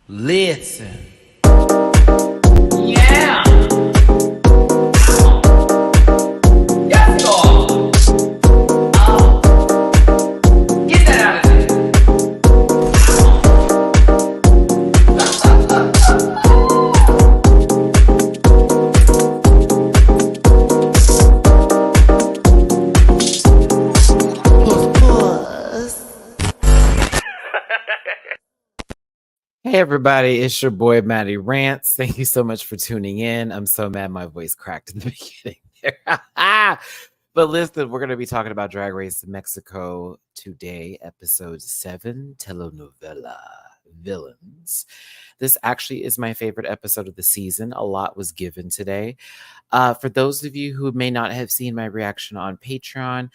Listen. Yeah. Yes, Lord. Get that out of there. Hey everybody, it's your boy Matty Rants. Thank you so much for tuning in. I'm so mad my voice cracked in the beginning there. But listen, we're going to be talking about Drag Race Mexico today, episode 7, Telenovela Villains. This actually is my favorite episode of the season. A lot was given today. For those of you who may not have seen my reaction on Patreon,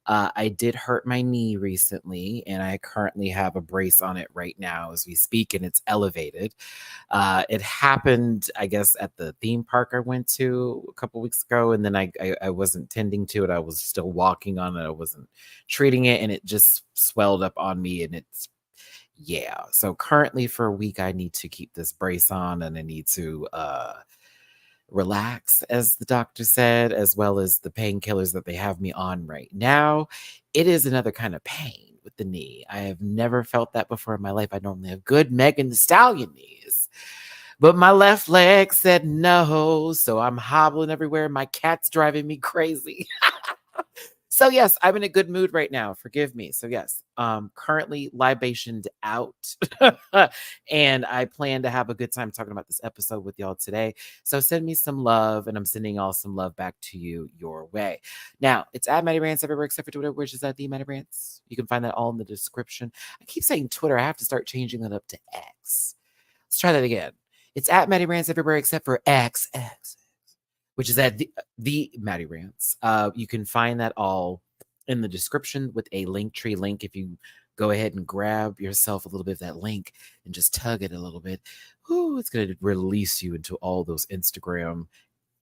I did hurt my knee recently, and I currently have a brace on it right now as we speak, and it's elevated. It happened, I guess, at the theme park I went to a couple weeks ago, and then I wasn't tending to it. I was still walking on it. I wasn't treating it, and it just swelled up on me, and it's yeah. So currently for a week, I need to keep this brace on, and I need to relax, as the doctor said, as well as the painkillers that they have me on right now. It is another kind of pain with the knee. I have never felt that before in my life. I normally have good Megan Thee Stallion knees, but my left leg said no, so I'm hobbling everywhere. My cat's driving me crazy. So yes, I'm in a good mood right now. Forgive me. So yes, currently libationed out, and I plan to have a good time talking about this episode with y'all today. So send me some love, and I'm sending y'all some love back to you your way. Now it's at Matty Rants everywhere except for Twitter, which is at the Matty Rants. You can find that all in the description. I keep saying Twitter. I have to start changing that up to X. Let's try that again. It's at Matty Rants everywhere except for X, which is at the Matty Rants. You can find that all in the description with a Linktree link. If you go ahead and grab yourself a little bit of that link and just tug it a little bit, it's going to release you into all those Instagram,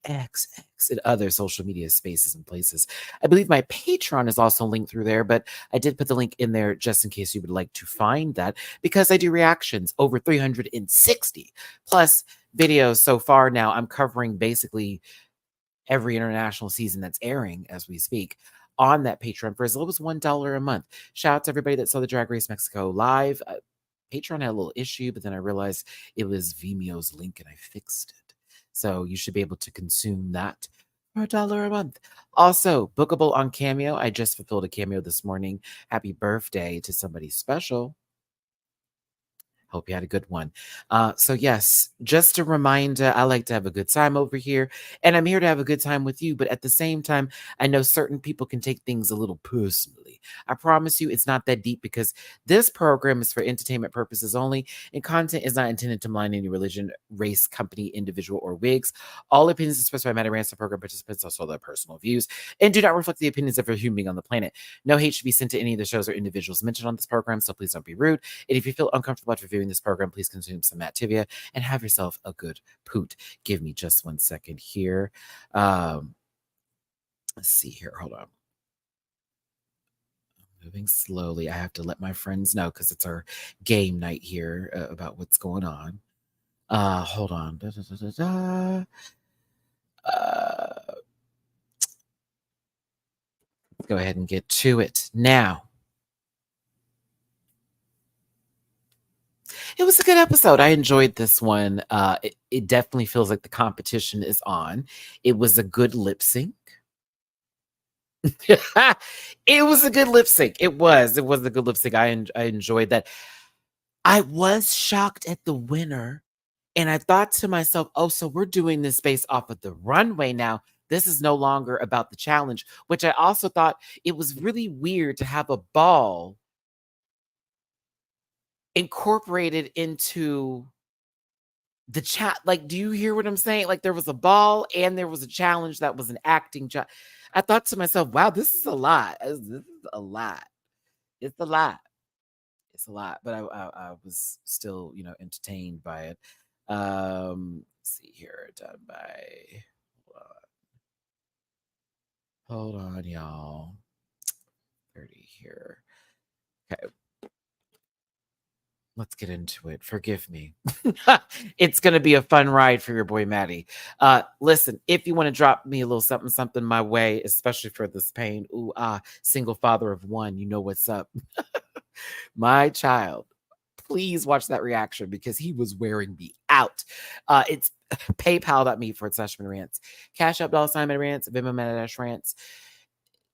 X, and other social media spaces and places. I believe my Patreon is also linked through there, but I did put the link in there just in case you would like to find that, because I do reactions, over 360 plus videos so far now. I'm covering basically every international season that's airing as we speak on that Patreon for as little as $1 a month. Shout out to everybody that saw the Drag Race Mexico live. Patreon had a little issue, but then I realized it was Vimeo's link and I fixed it. So you should be able to consume that for $1 a month. Also, bookable on Cameo. I just fulfilled a Cameo this morning. Happy birthday to somebody special. Hope you had a good one. So yes, just a reminder, I like to have a good time over here, and I'm here to have a good time with you. But at the same time, I know certain people can take things a little personally. I promise you it's not that deep, because this program is for entertainment purposes only, and content is not intended to malign any religion, race, company, individual, or wigs. All opinions expressed by Matty Rants and program participants also their personal views and do not reflect the opinions of every human being on the planet. No hate should be sent to any of the shows or individuals mentioned on this program, so please don't be rude. And if you feel uncomfortable after viewing this program, please consume some Mattivia and have yourself a good poot. Give me just 1 second here. Let's see here. Hold on. Moving slowly. I have to let my friends know because it's our game night here about what's going on. Hold on. Let's go ahead and get to it now. It was a good episode. I enjoyed this one. It definitely feels like the competition is on. It was a good lip sync. It was a good lip sync. It was a good lip sync. I enjoyed that. I was shocked at the winner, and I thought to myself, oh, so we're doing this based off of the runway now. This is no longer about the challenge, which I also thought it was really weird to have a ball incorporated into the chat. Like, do you hear what I'm saying? Like, there was a ball and there was a challenge that was an acting job. I thought to myself, wow, this is a lot. This is a lot. It's a lot. It's a lot. But I was still, entertained by it. Let's see here. Done by. Hold on, y'all. 30 here. Okay. let's get into it. Forgive me. It's going to be a fun ride for your boy Matty. Listen, if you want to drop me a little something, something my way, especially for this pain, single father of one, you know what's up. My child, please watch that reaction because he was wearing me out. It's paypal.me/MattyRants, Cash App $MattyRants, Venmo MattyRants.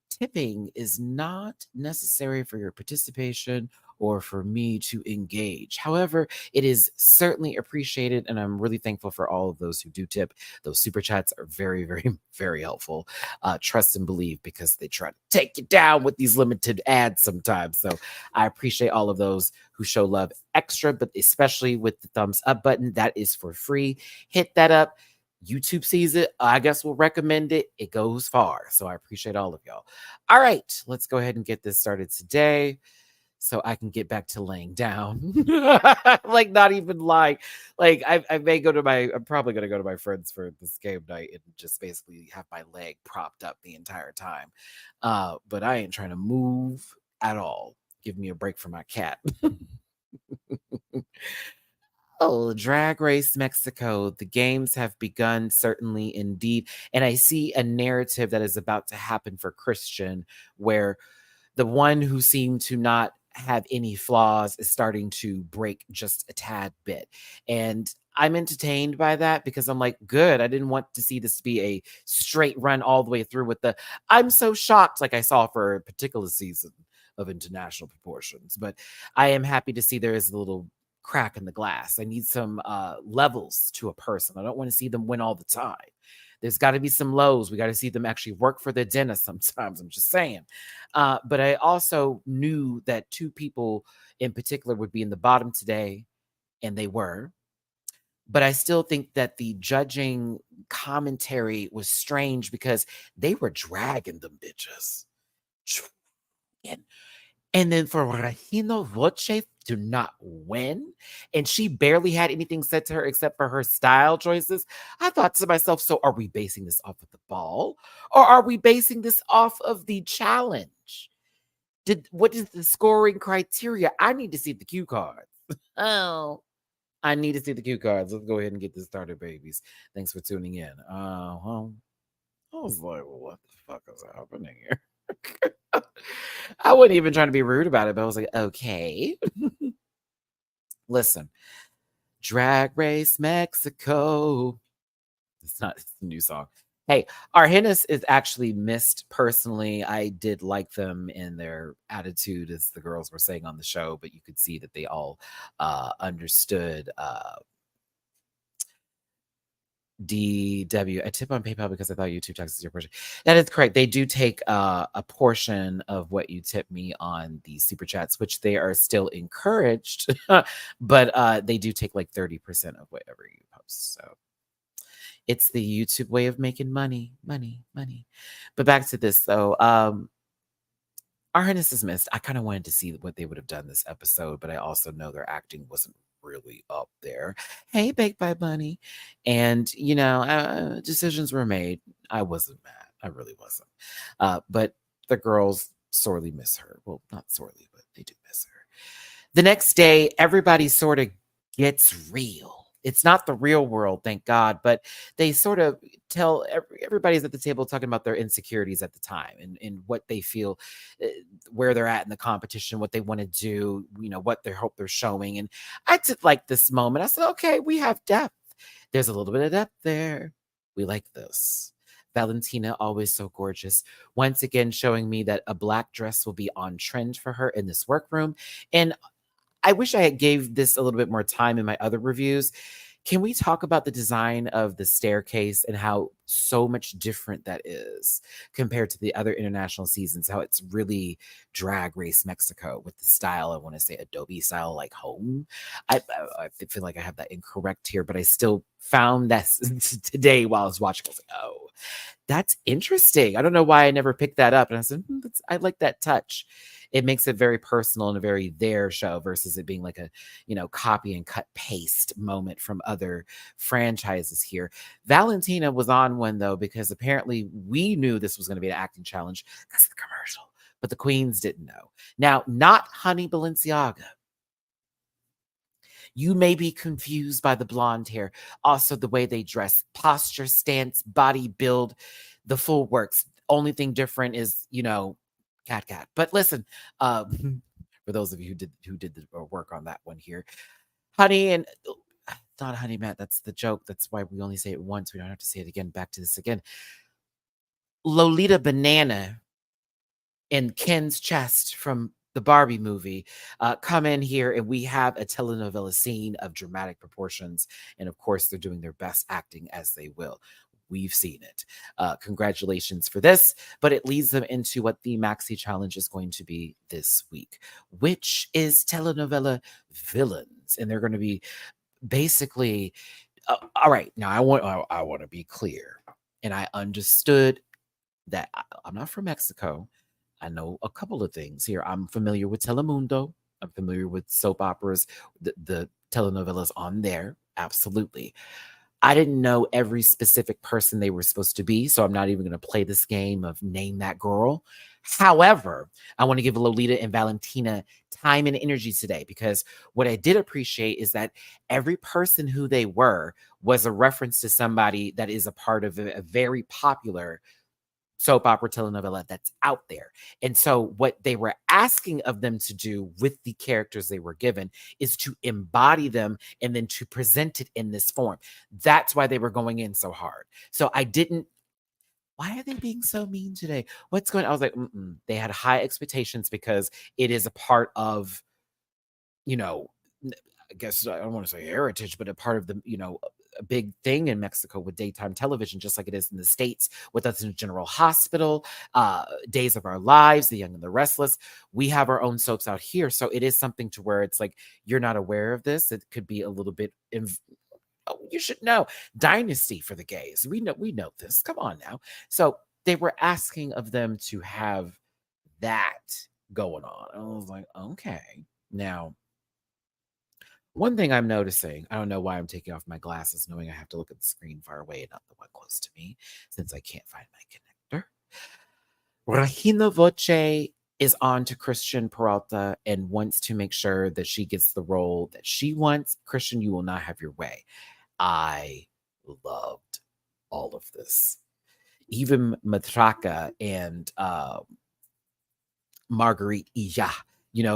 Tipping is not necessary for your participation or for me to engage. However, it is certainly appreciated, and I'm really thankful for all of those who do tip. Those super chats are very, very, very helpful. Trust and believe because they try to take you down with these limited ads sometimes. So I appreciate all of those who show love extra, but especially with the thumbs up button. That is for free. Hit that up. YouTube sees it. I guess we'll recommend it. It goes far. So I appreciate all of y'all. All right, let's go ahead and get this started today so I can get back to laying down. Like, not even like I may go to I'm probably going to go to my friends for this game night and just basically have my leg propped up the entire time. But I ain't trying to move at all. Give me a break from my cat. Oh, Drag Race Mexico. The games have begun, certainly indeed. And I see a narrative that is about to happen for Christian, where the one who seemed to not have any flaws is starting to break just a tad bit. And I'm entertained by that because I'm like, good. I didn't want to see this be a straight run all the way through with the I'm so shocked, like I saw for a particular season of international proportions. But I am happy to see there is a little crack in the glass. I need some levels to a person. I don't want to see them win all the time. There's got to be some lows. We got to see them actually work for their dinner sometimes. I'm just saying. But I also knew that two people in particular would be in the bottom today, and they were. But I still think that the judging commentary was strange because they were dragging them bitches. And and then for Regina Voce to not win, and she barely had anything said to her except for her style choices, I thought to myself, so are we basing this off of the ball? Or are we basing this off of the challenge? What is the scoring criteria? I need to see the cue cards. Oh, I need to see the cue cards. Let's go ahead and get this started, babies. Thanks for tuning in. I was like, well, what the fuck is happening here? I wasn't even trying to be rude about it, but I was like, okay. Listen, Drag Race Mexico. It's a new song. Hey, Argenis is actually missed personally. I did like them in their attitude, as the girls were saying on the show, but you could see that they all understood DW. I tip on PayPal because I thought YouTube taxes your portion. That is correct. They do take a portion of what you tip me on the super chats, which they are still encouraged, but they do take like 30% of whatever you post. So it's the YouTube way of making money. But back to this though. Argenis is missed. I kind of wanted to see what they would have done this episode, but I also know their acting wasn't really up there. Hey, Baked by Bunny. And, decisions were made. I wasn't mad. I really wasn't. But the girls sorely miss her. Well, not sorely, but they do miss her. The next day, everybody sort of gets real. It's not the real world, thank God, but they sort of tell everybody's at the table talking about their insecurities at the time and what they feel, where they're at in the competition, what they want to do, what they hope they're showing. And I took like this moment. I said, okay, we have depth. There's a little bit of depth there. We like this. Valentina, always so gorgeous. Once again, showing me that a black dress will be on trend for her in this workroom. And I wish I had gave this a little bit more time in my other reviews. Can we talk about the design of the staircase and how so much different that is compared to the other international seasons? How it's really Drag Race Mexico with the style, I want to say Adobe style, like home. I feel like I have that incorrect here, but I still found that today while I was watching. I was like, oh, that's interesting. I don't know why I never picked that up. And I said, I like that touch. It makes it very personal and a very their show versus it being like a, copy and cut paste moment from other franchises here. Valentina was on one though, because apparently we knew this was going to be an acting challenge because of the commercial, but the queens didn't know. Now, not Honey Balenciaga. You may be confused by the blonde hair, also the way they dress, posture, stance, body build, the full works. Only thing different is, cat. But listen, for those of you who did the work on that one here, honey, and it's not honey, Matt. That's the joke. That's why we only say it once. We don't have to say it again. Back to this again. Lolita Banana and Ken's chest from the Barbie movie come in here, and we have a telenovela scene of dramatic proportions. And of course, they're doing their best acting as they will. We've seen it. Congratulations for this, but it leads them into what the Maxi Challenge is going to be this week, which is telenovela villains. And they're going to be basically, all right, now I want to be clear. And I understood that I'm not from Mexico. I know a couple of things here. I'm familiar with Telemundo. I'm familiar with soap operas, the telenovelas on there. Absolutely. I didn't know every specific person they were supposed to be, so I'm not even going to play this game of name that girl. However, I want to give Lolita and Valentina time and energy today, because what I did appreciate is that every person who they were was a reference to somebody that is a part of a very popular soap opera telenovela that's out there. And so what they were asking of them to do with the characters they were given is to embody them and then to present it in this form. That's why they were going in so hard. So I didn't, why are they being so mean today? What's going on? I was like, they had high expectations because it is a part of, you know, I guess I don't want to say heritage, but a part of the, a big thing in Mexico with daytime television, just like it is in the States with us in General Hospital, Days of Our Lives, The Young and the Restless. We have our own soaps out here. So it is something to where it's like, you're not aware of this. It could be a little bit, oh, you should know. Dynasty for the gays. We know this. Come on now. So they were asking of them to have that going on. I was like, okay. Now, one thing I'm noticing, I don't know why I'm taking off my glasses, knowing I have to look at the screen far away and not the one close to me, since I can't find my connector. Regina Voce is on to Christian Peralta and wants to make sure that she gets the role that she wants. Christian, you will not have your way. I loved all of this. Even Matraka and Marguerite Ija,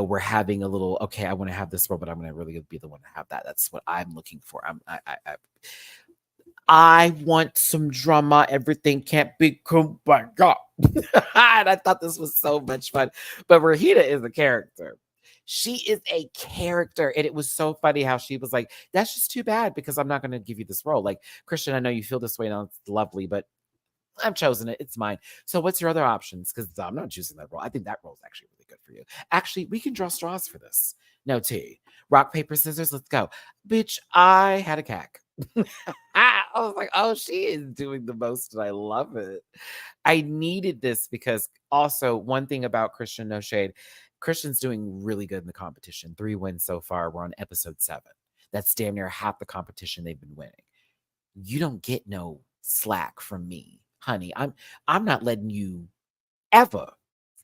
we're having a little, okay, I want to have this role, but I'm going to really be the one to have that. That's what I'm looking for. I want some drama. Everything can't be kumbaya. And I thought this was so much fun. But Rahita is a character. She is a character. And it was so funny how she was like, that's just too bad because I'm not going to give you this role. Like, Christian, I know you feel this way now. It's lovely, but I've chosen it. It's mine. So what's your other options? Because I'm not choosing that role. I think that role is actually really good for you. Actually, we can draw straws for this. No tea. Rock, paper, scissors. Let's go. Bitch, I had a cack. I was like, oh, she is doing the most, and I love it. I needed this because also one thing about Christian, no shade, Christian's doing really good in the competition. 3 wins so far. We're on episode 7. That's damn near half the competition they've been winning. You don't get no slack from me, honey. I'm not letting you ever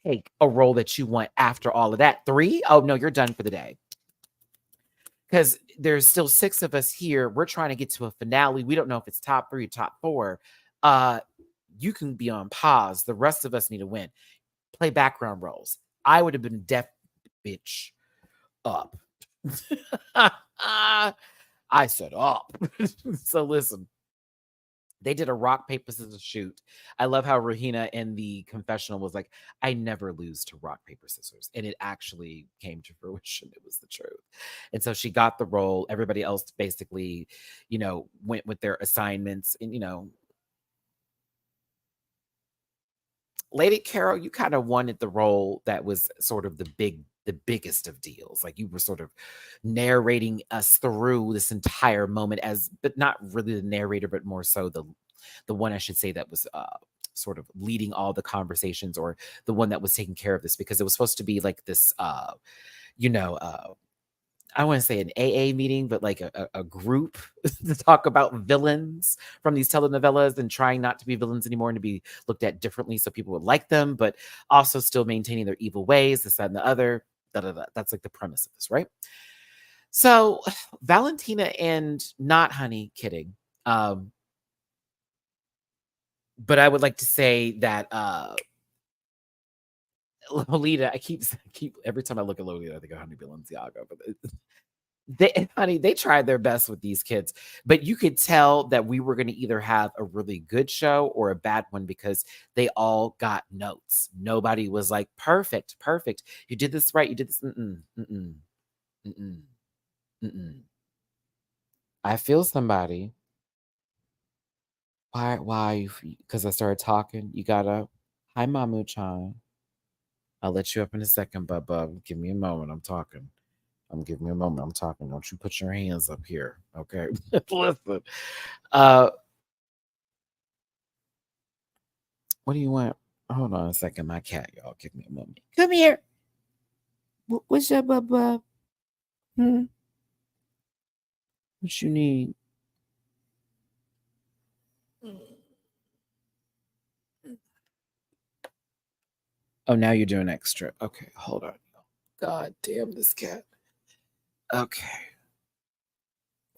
take a role that you want after all of that. 3? Oh no, you're done for the day. Because there's still 6 of us here. We're trying to get to a finale. We don't know if it's top 3 or top 4. You can be on pause. The rest of us need to win. Play background roles. I would have been deaf, bitch, up. I said up. So listen. They did a rock, paper, scissors shoot. I love how Rahina in the confessional was like, I never lose to rock, paper, scissors. And it actually came to fruition. It was the truth. And so she got the role. Everybody else basically, went with their assignments. And, Lady Carol, you kind of wanted the role that was sort of the biggest of deals. Like you were sort of narrating us through this entire moment but not really the narrator, but more so the one I should say that was sort of leading all the conversations, or the one that was taking care of this, because it was supposed to be like this, I want to say an AA meeting, but like a group to talk about villains from these telenovelas and trying not to be villains anymore and to be looked at differently so people would like them, but also still maintaining their evil ways, this, that, and the other. Da, da, da. That's like the premise of this, right? So Valentina and not Honey, kidding. Um, but I would like to say that Lolita, I keep every time I look at Lolita, I think of Honey Balenciaga. But honey, they tried their best with these kids, but you could tell that we were going to either have a really good show or a bad one because they all got notes. Nobody was like perfect, perfect. You did this right. You did this. Mm-mm, mm-mm, mm-mm, mm-mm. I feel somebody. Why? Why? Because I started talking. You got up. Hi, Mamu-chan. I'll let you up in a second, bub. Give me a moment. I'm talking. I'm giving me a moment. I'm talking. Don't you put your hands up here, okay? Listen. Uh, what do you want? Hold on a second. My cat, y'all. Give me a moment. Come here. What's up, bub? Hmm? What you need? Oh, now you're doing extra. Okay, hold on. God damn this cat. Okay.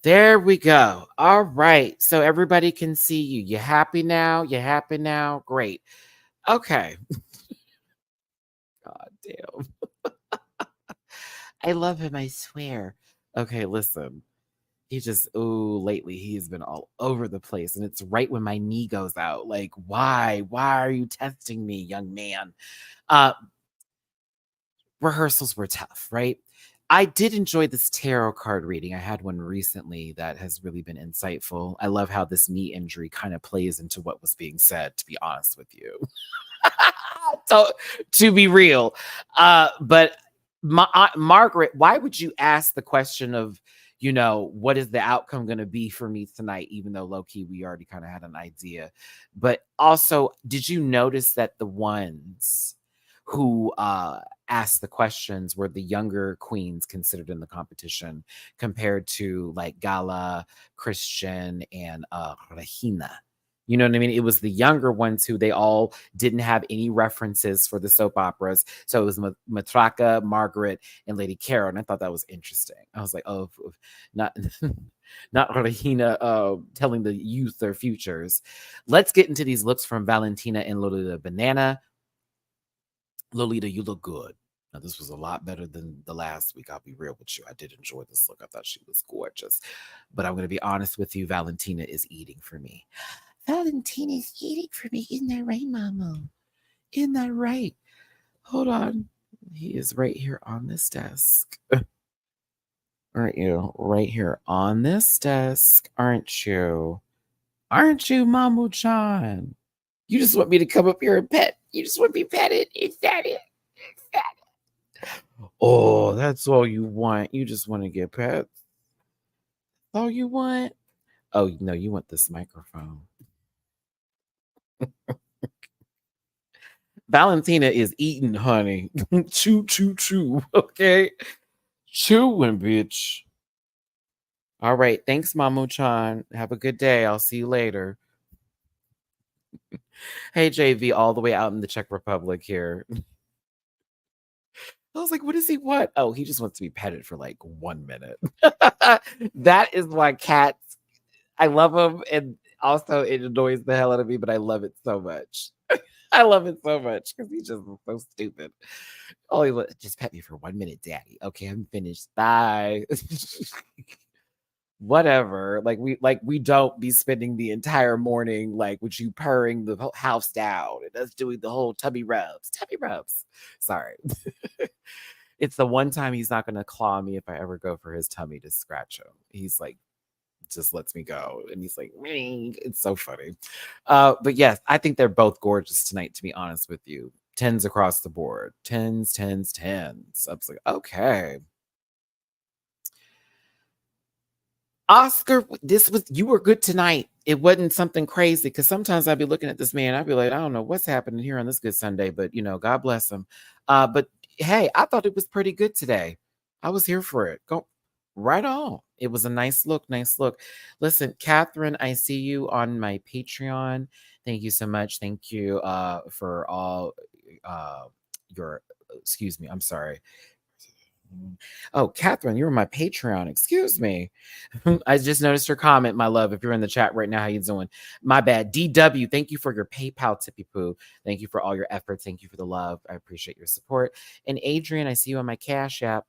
There we go. All right. So everybody can see you. You happy now? You happy now? Great. Okay. God damn. I love him, I swear. Okay, listen. He just, ooh, lately he's been all over the place. And it's right when my knee goes out. Like, why? Why are you testing me, young man? Uh, Rehearsals were tough, right? I did enjoy this tarot card reading. I had one recently that has really been insightful. I love how this knee injury kind of plays into what was being said, to be honest with you. So, to be real. But Margaret, why would you ask the question of, what is the outcome going to be for me tonight, even though low key we already kind of had an idea? But also, did you notice that the ones who asked the questions were the younger queens considered in the competition compared to like Gala, Christian, and Regina? You know what I mean? It was the younger ones who they all didn't have any references for the soap operas. So it was Matraka, Margaret, and Lady Carol. And I thought that was interesting. I was like, oh, not not Regina telling the youth their futures. Let's get into these looks from Valentina and Lolita Banana. Lolita, you look good. Now, this was a lot better than the last week. I'll be real with you. I did enjoy this look. I thought she was gorgeous. But I'm going to be honest with you. Valentina is eating for me. Valentina's eating for me. Isn't that right, Mama? Isn't that right? Hold on. He is right here on this desk. Aren't you? Right here on this desk, aren't you? Aren't you, Mamu Chan? You just want me to come up here and pet. You just want to be petted. Is that it? Is that it? Oh, that's all you want. You just want to get pets. All you want? Oh, no, you want this microphone. Valentina is eating, honey. Chew, chew, chew. Okay. Chewing, bitch. All right. Thanks, Mamu-chan. Have a good day. I'll see you later. Hey, JV, all the way out in the Czech Republic here. I was like, what does he want? Oh, he just wants to be petted for like 1 minute. That is why cats, I love them. And also, it annoys the hell out of me, but I love it so much. I love it so much because he's just so stupid. Oh, just pet me for 1 minute, daddy. Okay, I'm finished. Bye. Whatever. Like we don't be spending the entire morning like with you purring the whole house down and us doing the whole tummy rubs. Tummy rubs. Sorry. It's the one time he's not gonna claw me if I ever go for his tummy to scratch him. He's like just lets me go. And he's like, "Ming." It's so funny. But yes, I think they're both gorgeous tonight, to be honest with you. Tens across the board. Tens, tens, tens. I was like, okay. Oscar, you were good tonight. It wasn't something crazy because sometimes I'd be looking at this man, I'd be like, I don't know what's happening here on this good Sunday, but God bless him. But hey, I thought it was pretty good today. I was here for it. Go right on. It was a nice look, nice look. Listen, Catherine, I see you on my Patreon. Thank you so much. Thank you for all your excuse me, I'm sorry. Oh, Catherine, you're my Patreon. Excuse me. I just noticed your comment, my love. If you're in the chat right now, how you doing? My bad. DW, thank you for your PayPal tippy poo. Thank you for all your efforts. Thank you for the love. I appreciate your support. And Adrian, I see you on my Cash App.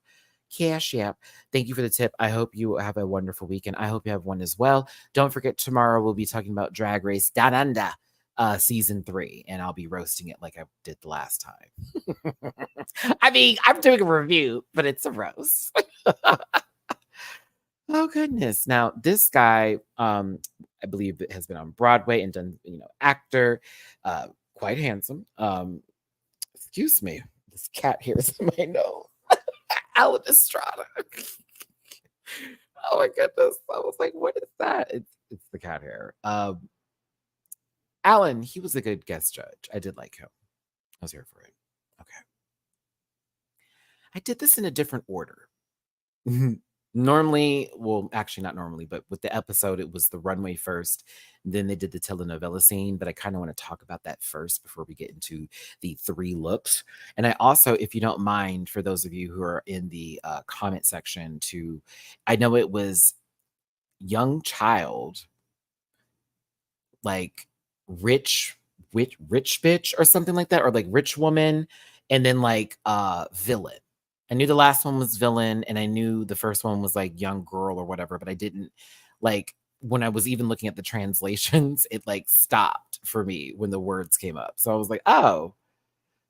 Cash App. Thank you for the tip. I hope you have a wonderful weekend. I hope you have one as well. Don't forget, tomorrow we'll be talking about Drag Race Down Under, season 3, and I'll be roasting it like I did the last time. I mean, I'm doing a review, but it's a roast. Oh goodness. Now, this guy, I believe has been on Broadway and done, actor, quite handsome. Excuse me, this cat here is in my nose. Alan Estrada. Oh my goodness. I was like, what is that? It's the cat hair. Alan, he was a good guest judge. I did like him. I was here for it. Okay. I did this in a different order. Normally, well, actually not normally, but with the episode, it was the runway first. Then they did the telenovela scene, but I kind of want to talk about that first before we get into the 3 looks. And I also, if you don't mind, for those of you who are in the comment section, I know it was young child, like rich bitch or something like that, or like rich woman, and then like villain. I knew the last one was villain, and I knew the first one was like young girl or whatever, but I didn't like when I was even looking at the translations, it like stopped for me when the words came up. So I was like, oh,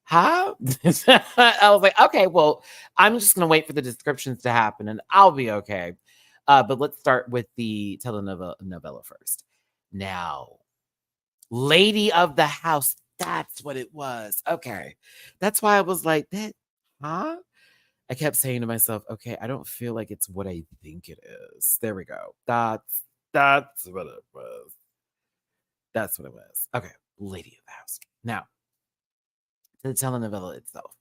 huh? I was like, okay, well, I'm just gonna wait for the descriptions to happen and I'll be okay. But let's start with the telenovela first. Now, Lady of the House. That's what it was. Okay. That's why I was like, that, huh? I kept saying to myself, okay, I don't feel like it's what I think it is. There we go. That's what it was. That's what it was. Okay. Lady of the House. Now, to the telenovela itself.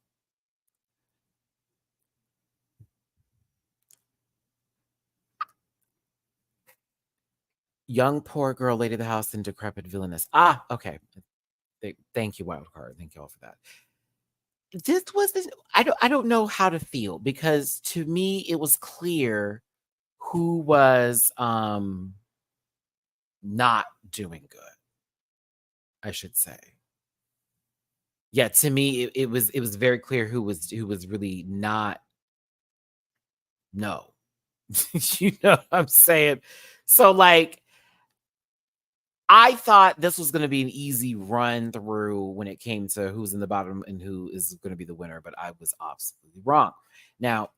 Young poor girl, Lady of the House, and decrepit villainess. Ah, okay. Thank you, Wildcard. Thank you all for that. This wasn't. I don't know how to feel, because to me it was clear who was not doing good, I should say. Yeah, to me it was very clear who was really not. No. You know what I'm saying? So like, I thought this was going to be an easy run through when it came to who's in the bottom and who is going to be the winner, but I was absolutely wrong. Now,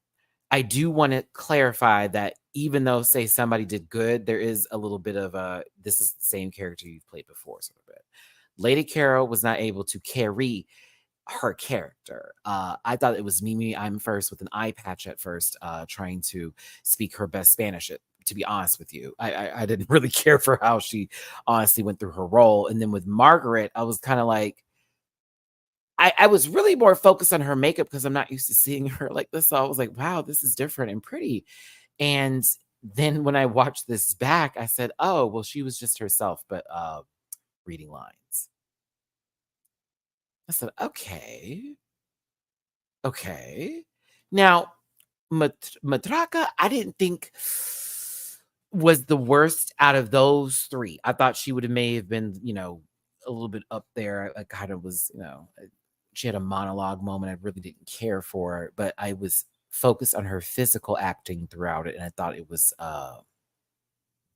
I do want to clarify that even though, say, somebody did good, there is a little bit of this is the same character you've played before, sort of bit. Lady Carol was not able to carry her character. I thought it was Mimi I'm first with an eye patch at first, trying to speak her best Spanish. To be honest with you, I didn't really care for how she honestly went through her role. And then with Margaret, I was kind of like, I was really more focused on her makeup because I'm not used to seeing her like this. So I was like, wow, this is different and pretty. And then when I watched this back, I said, oh, well, she was just herself, but reading lines. I said, okay. Okay. Now, Matraka, I didn't think was the worst out of those 3. I thought she may have been, a little bit up there. I kind of was, she had a monologue moment I really didn't care for, but I was focused on her physical acting throughout it, and I thought it was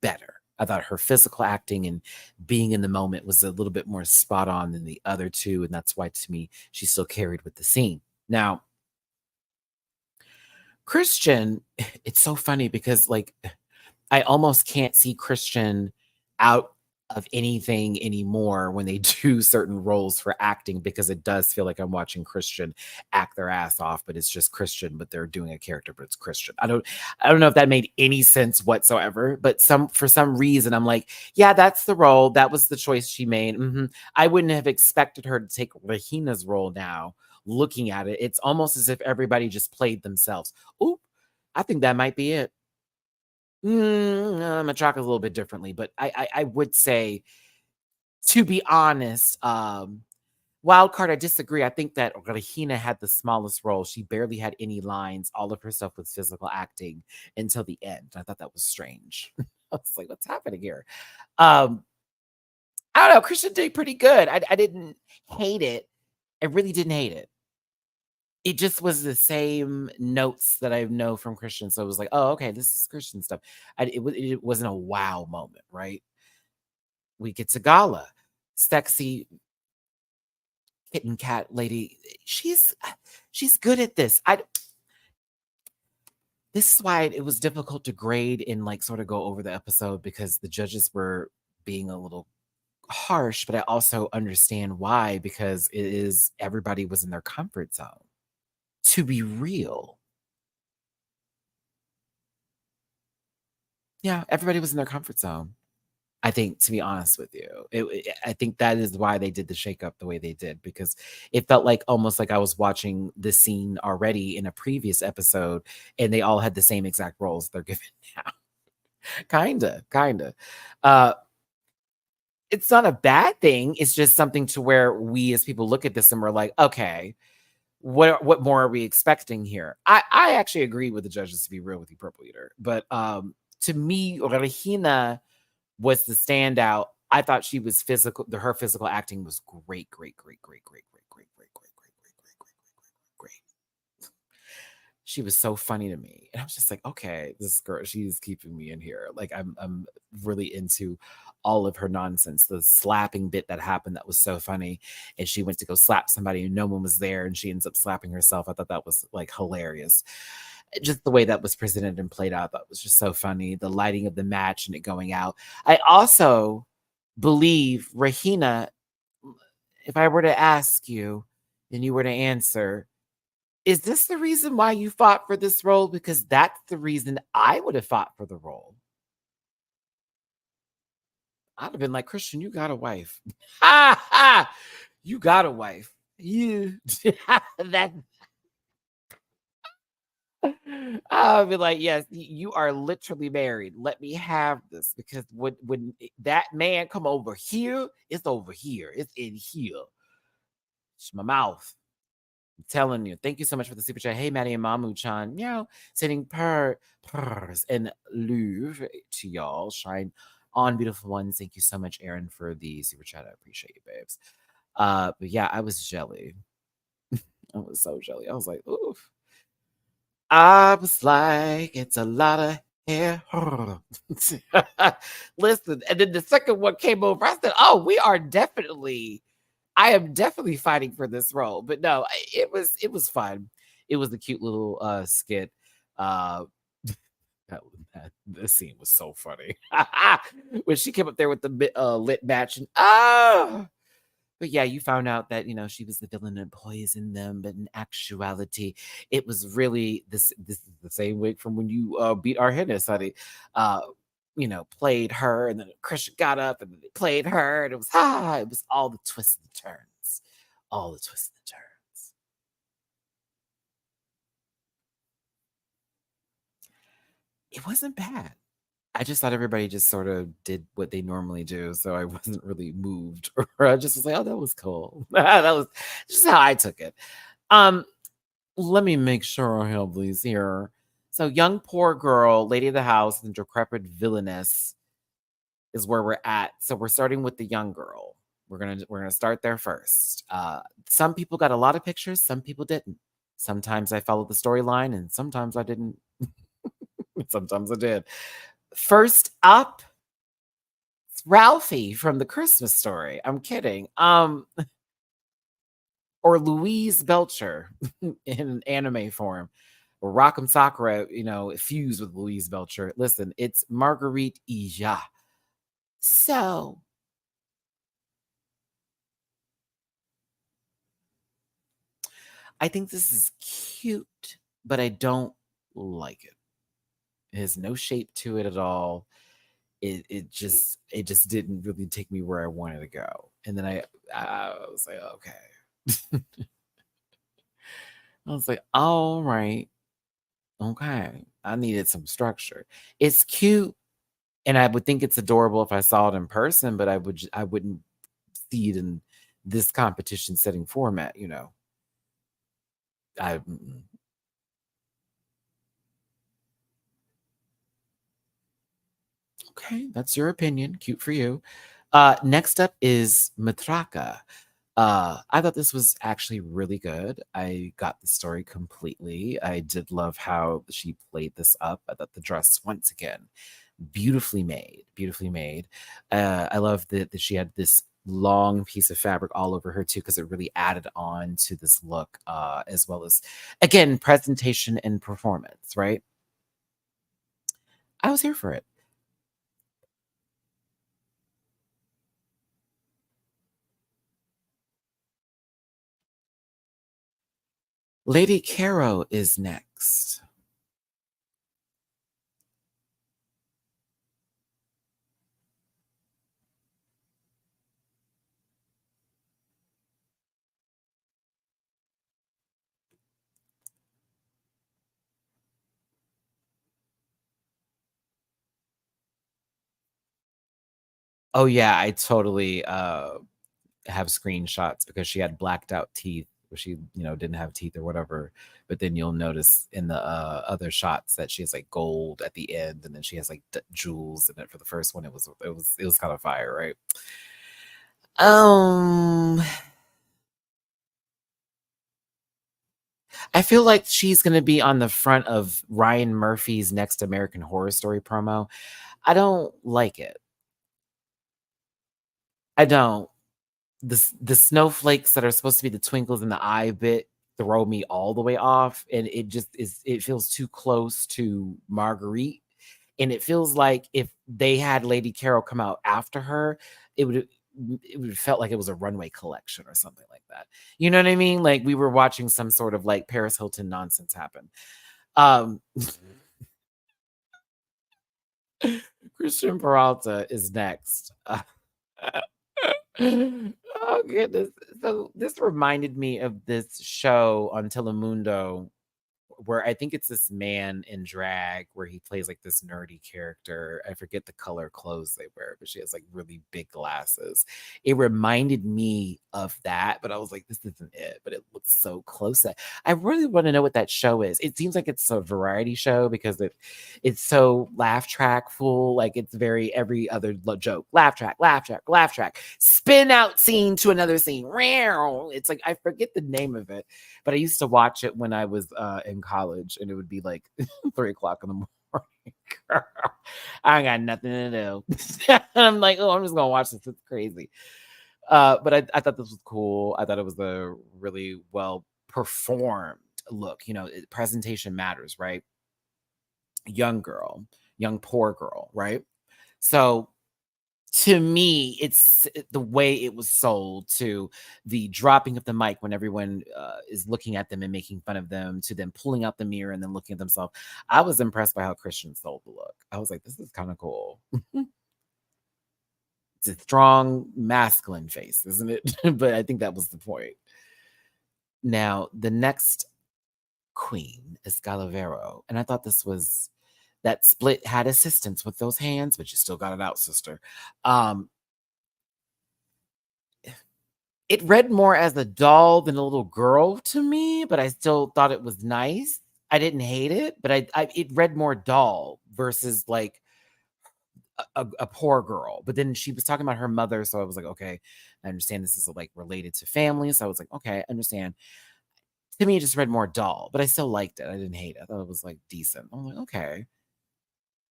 better. I thought her physical acting and being in the moment was a little bit more spot on than the other 2, and that's why, to me, she still carried with the scene. Now, Christian, it's so funny because, like, I almost can't see Christian out of anything anymore when they do certain roles for acting, because it does feel like I'm watching Christian act their ass off, but it's just Christian, but they're doing a character, but it's Christian. I don't know if that made any sense whatsoever, but for some reason I'm like, yeah, that's the role. That was the choice she made. I wouldn't have expected her to take Regina's role now. Looking at it, it's almost as if everybody just played themselves. Oop, I think that might be it. Matraka a little bit differently, but I would say, to be honest, Wild card, I disagree. I think that Regina had the smallest role. She barely had any lines. All of her stuff was physical acting until the end. I thought that was strange. I was like, what's happening here? Um, I don't know. Christian did pretty good. I didn't hate it. I really didn't hate it. It just was the same notes that I know from Christian. So it was like, oh, okay, this is Christian stuff. It wasn't a wow moment, right? We get to Gala. Sexy kitten cat lady. She's good at this. This is why it was difficult to grade and like sort of go over the episode because the judges were being a little harsh, but I also understand why because it is everybody was in their comfort zone. To be real. Yeah, everybody was in their comfort zone. I think, to be honest with you, I think that is why they did the shakeup the way they did because it felt like almost like I was watching the scene already in a previous episode, and they all had the same exact roles they're given now. Kinda. Uh, it's not a bad thing. It's just something to where we as people look at this and we're like, okay, what more are we expecting here? I actually agree with the judges to be real with you, Purple Eater, but to me, Regina was the standout. I thought she was physical. Her physical acting was great, great, great, great, great, great, great, great, great, great, great, great, great, great, great. She was so funny to me, and I was just like, okay, this girl, she's keeping me in here. Like I'm really into all of her nonsense. The slapping bit that happened that was so funny, and she went to go slap somebody and no one was there, and she ends up slapping herself. I thought that was like hilarious. Just the way that was presented and played out, that was just so funny. The lighting of the match and it going out. I also believe Regina, if I were to ask you and you were to answer, is this the reason why you fought for this role? Because that's the reason I would have fought for the role. I'd have been like, Christian, you got a wife. Ha ha! You got a wife. You that I'll be like, yes, you are literally married. Let me have this because when that man come over here, it's over here. It's in here. It's my mouth. I'm telling you. Thank you so much for the super chat. Hey, Maddie and Mamu-chan. Meow. Sending purrs and Louvre to y'all. Shine on, beautiful ones. Thank you so much, Aaron, for the super chat. I appreciate you, babes. But yeah, I was jelly. I was so jelly. I was like, oof. I was like, it's a lot of hair. Listen, and then the second one came over. I said, oh, I am definitely fighting for this role. But no, it was fun. It was a cute little skit. Uh this scene was so funny. When she came up there with the lit match and but yeah, you found out that, she was the villain and poisoned them, but in actuality, it was really this is the same wig from when you beat our Hennis, honey. Uh, played her, and then Christian got up and then they played her, and it was all the twists and turns. All the twists and turns. It wasn't bad. I just thought everybody just sort of did what they normally do, so I wasn't really moved. Or I just was like, oh, that was cool. That was just how I took it. Um, Let me make sure I have these here. So, young poor girl, lady of the house, and decrepit villainess is where we're at. So we're starting with the young girl. We're gonna start there first. Some people got a lot of pictures, some people didn't. Sometimes I followed the storyline, and sometimes I didn't. Sometimes I did. First up, Ralphie from the Christmas Story. I'm kidding. Or Louise Belcher in anime form. Or Rock'em Sakura, fused with Louise Belcher. Listen, it's Marguerite Ija. So I think this is cute, but I don't like it. It has no shape to it at all. It just didn't really take me where I wanted to go. And then I was like, okay. I was like, all right, okay. I needed some structure. It's cute, and I would think it's adorable if I saw it in person, but I wouldn't see it in this competition setting format, you know. I mm-mm. Okay, that's your opinion. Cute for you. Next up is Matraka. I thought this was actually really good. I got the story completely. I did love how she played this up. I thought the dress, once again, beautifully made, beautifully made. I love that she had this long piece of fabric all over her too, because it really added on to this look, as well as, again, presentation and performance, right? I was here for it. Lady Caro is next. Oh yeah, I totally have screenshots because she had blacked out teeth, where she, didn't have teeth or whatever. But then you'll notice in the other shots that she has like gold at the end, and then she has like jewels in it. For the first one, it was kind of fire, right? Um, I feel like she's gonna be on the front of Ryan Murphy's next American Horror Story promo. I don't like it. I don't. The snowflakes that are supposed to be the twinkles in the eye bit throw me all the way off, and it feels too close to Marguerite, and it feels like if they had Lady Carol come out after her, it would felt like it was a runway collection or something like that. You know what I mean? Like we were watching some sort of like Paris Hilton nonsense happen. Um Christian Peralta is next. Oh goodness. So this reminded me of this show on Telemundo where I think it's this man in drag where he plays like this nerdy character. I forget the color clothes they wear, but she has like really big glasses. It reminded me of that, but I was like, this isn't it, but it looks so close. I really want to know what that show is. It seems like it's a variety show because it's so laugh track full. Like it's very every other joke. Laugh track, laugh track, laugh track. Spin out scene to another scene. It's like I forget the name of it, but I used to watch it when I was in college, and it would be like 3 o'clock in the morning. Girl, I ain't got nothing to do. And I'm like, oh, I'm just gonna watch this. It's crazy. But I thought this was cool. I thought it was a really well performed look. Presentation matters, right? Young girl, young poor girl, right? So to me, it's the way it was sold, to the dropping of the mic when everyone is looking at them and making fun of them, to them pulling out the mirror and then looking at themselves. I was impressed by how Christian sold the look. I was like, this is kind of cool. It's a strong masculine face, isn't it? But I think that was the point. Now, the next queen is Galavero. And I thought this was that split had assistance with those hands, but you still got it out, sister. Um, It read more as a doll than a little girl to me, but I still thought it was nice. I didn't hate it, but I it read more doll versus like a poor girl. But then she was talking about her mother, so I was like, okay, I understand this is like related to family. So I was like, okay, I understand. To me, it just read more doll, but I still liked it. I didn't hate it. I thought it was like decent. I'm like, okay.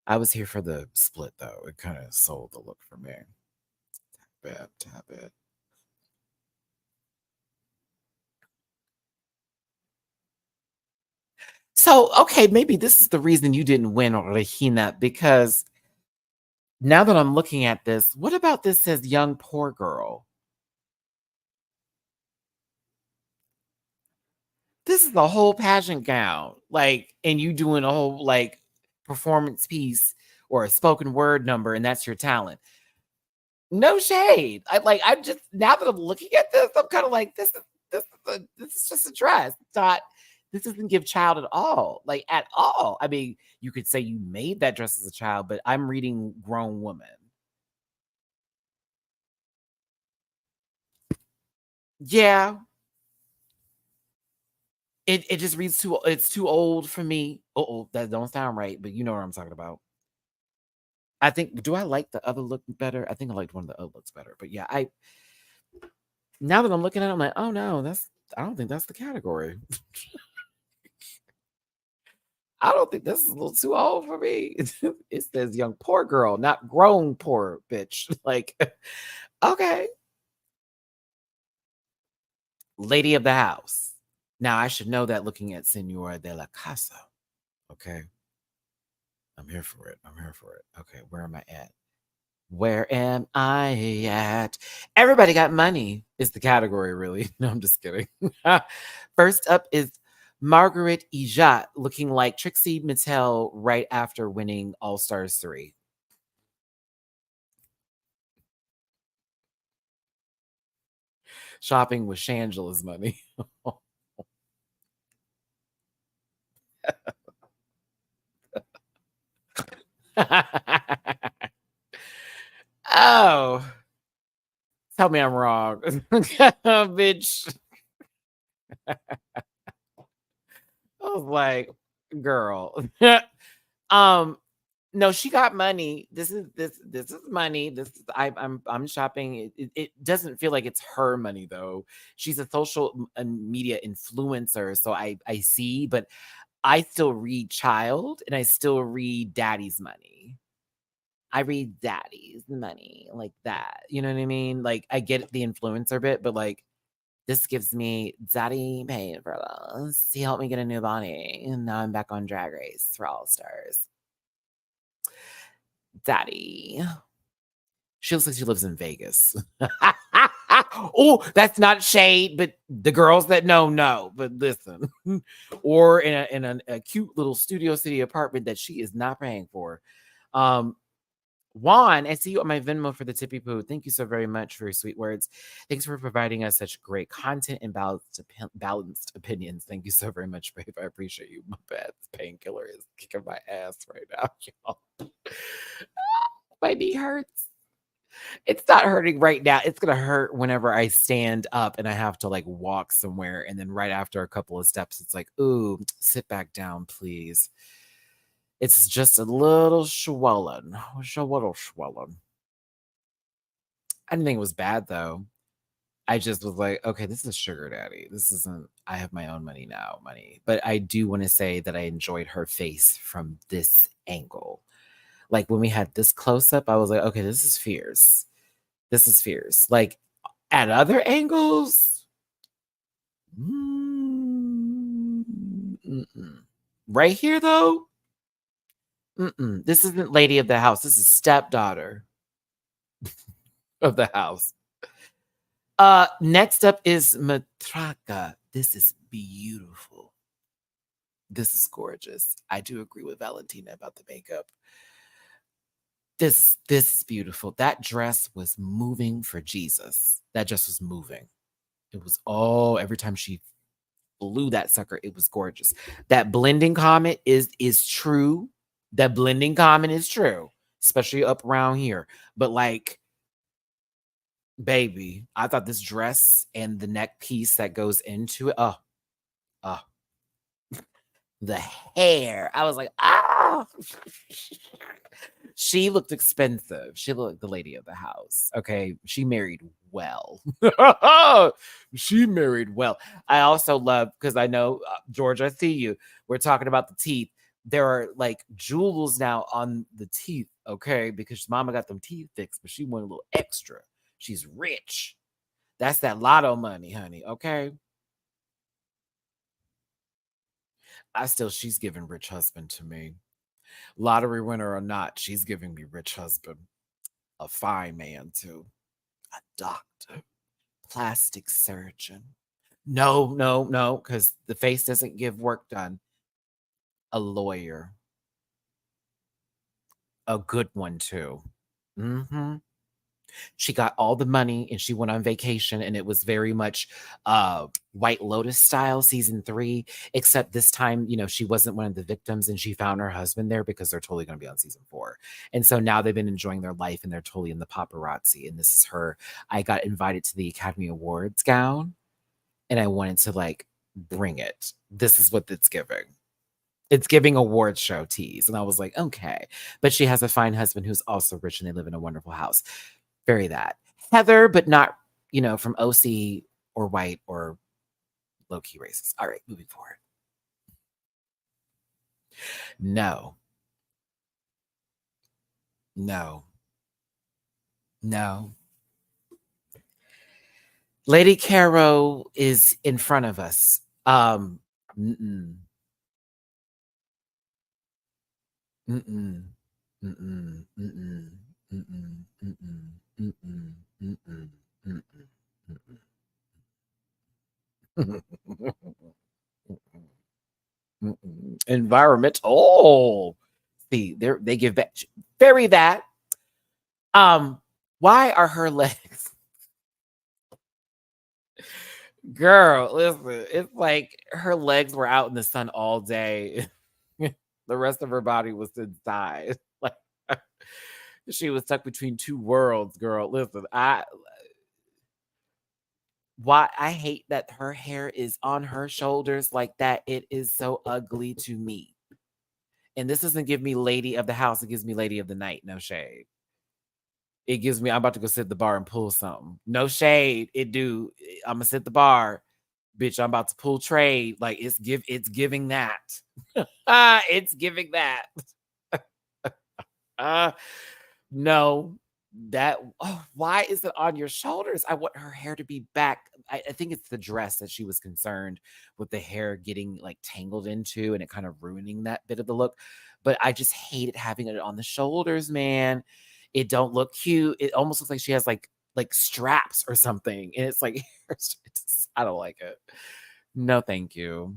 I was here for the split though. It kind of sold the look for me. Bad, tap it. So, okay, maybe this is the reason you didn't win, Regina, because now that I'm looking at this, what about this says young poor girl? This is a whole pageant gown, like, and you doing a whole like performance piece or a spoken word number, and that's your talent. No shade. I'm just now that I'm looking at this, I'm kind of like, this is just a dress. It's not this doesn't give child at all. Like at all. I mean, you could say you made that dress as a child, but I'm reading grown woman. Yeah, it just reads too it's too old for me. Uh-oh, that don't sound right, but you know what I'm talking about. I think do I like the other look better? I think I liked one of the other looks better. But yeah, I now that I'm looking at it, I'm like, oh no, that's I don't think that's the category. I don't think this is a little too old for me. It says young poor girl, not grown poor bitch. Like, okay, lady of the house. Now I should know that looking at Senora de la Casa. Okay, I'm here for it. I'm here for it. Okay, where am I at? Where am I at? Everybody got money is the category, really. No, I'm just kidding. First up is Margaret Ijat looking like Trixie Mattel right after winning All Stars 3. Shopping with Shangela's money. Oh, tell me I'm wrong. Bitch. I was like, girl. um, no, she got money. This is money. I'm shopping. It doesn't feel like it's her money though. She's a social media influencer, so I see, but I still read child and I still read daddy's money. I read daddy's money like that. You know what I mean? Like I get the influencer bit, but like this gives me daddy paid for this. He helped me get a new body, and now I'm back on Drag Race for All Stars. Daddy. She looks like she lives in Vegas. Oh, that's not shade, but the girls that know. But listen, or in a cute little Studio City apartment that she is not paying for. Um, Juan, I see you on my Venmo for the tippy poo. Thank you so very much for your sweet words. Thanks for providing us such great content and balanced opinions. Thank you so very much, babe. I appreciate you. My bad painkiller is kicking my ass right now, y'all. My knee hurts. It's not hurting right now. It's gonna hurt whenever I stand up and I have to like walk somewhere. And then right after a couple of steps, it's like, ooh, sit back down, please. It's just a little swollen. Just a little swollen. I didn't think it was bad though. I just was like, okay, this is sugar daddy. This isn't I have my own money now, money. But I do want to say that I enjoyed her face from this angle. Like when we had this close up, I was like, okay, this is fierce. This is fierce. Like at other angles, mm, mm-mm. Right here though, mm-mm. This isn't lady of the house. This is stepdaughter of the house. Next up is Matraka. This is beautiful. This is gorgeous. I do agree with Valentina about the makeup. This is beautiful. That dress was moving for Jesus. That dress was moving. It was every time she flew that sucker, it was gorgeous. That blending comment is true. That blending comment is true, especially up around here. But like, baby, I thought this dress and the neck piece that goes into it, oh, the hair. I was like, ah. She looked expensive. She looked like the lady of the house. Okay. She married well. She married well. I also love because I know, George, I see you. We're talking about the teeth. There are like jewels now on the teeth. Okay. Because mama got them teeth fixed, but she went a little extra. She's rich. That's that lotto money, honey. Okay. She's giving rich husband to me. Lottery winner or not, she's giving me rich husband. A fine man, too. A doctor, plastic surgeon. No, because the face doesn't give work done. A lawyer, a good one, too. Mm-hmm. She got all the money and she went on vacation, and it was very much White Lotus style season 3, except this time, she wasn't one of the victims and she found her husband there because they're totally going to be on season 4. And so now they've been enjoying their life and they're totally in the paparazzi. And this is her. I got invited to the Academy Awards gown and I wanted to like bring it. This is what it's giving. It's giving award show tease. And I was like, okay. But she has a fine husband who's also rich and they live in a wonderful house. Very that. Heather, but not, from OC or white or low-key racist. All right, moving forward. No. No. No. Lady Caro is in front of us. Mm-mm. Mm-mm. Mm-mm. Mm-mm. Mm-mm. Mm-mm. Mm-mm. Mm-mm. Mm-mm. Mm-mm. Environment. Oh, see, they give back. Very that. Why are her legs? Girl, listen, it's like her legs were out in the sun all day. The rest of her body was inside. Like she was stuck between two worlds, girl. Listen, I hate that her hair is on her shoulders like that. It is so ugly to me. And this doesn't give me lady of the house, it gives me lady of the night. No shade. It gives me I'm about to go sit at the bar and pull something. No shade. It do. I'm gonna sit at the bar. Bitch, I'm about to pull trade. Like it's giving that. It's giving that. uh no. Why is it on your shoulders? I want her hair to be back. I think it's the dress that she was concerned with the hair getting like tangled into and it kind of ruining that bit of the look. But I just hated having it on the shoulders, man. It don't look cute. It almost looks like she has like straps or something. And it's like I don't like it. No, thank you.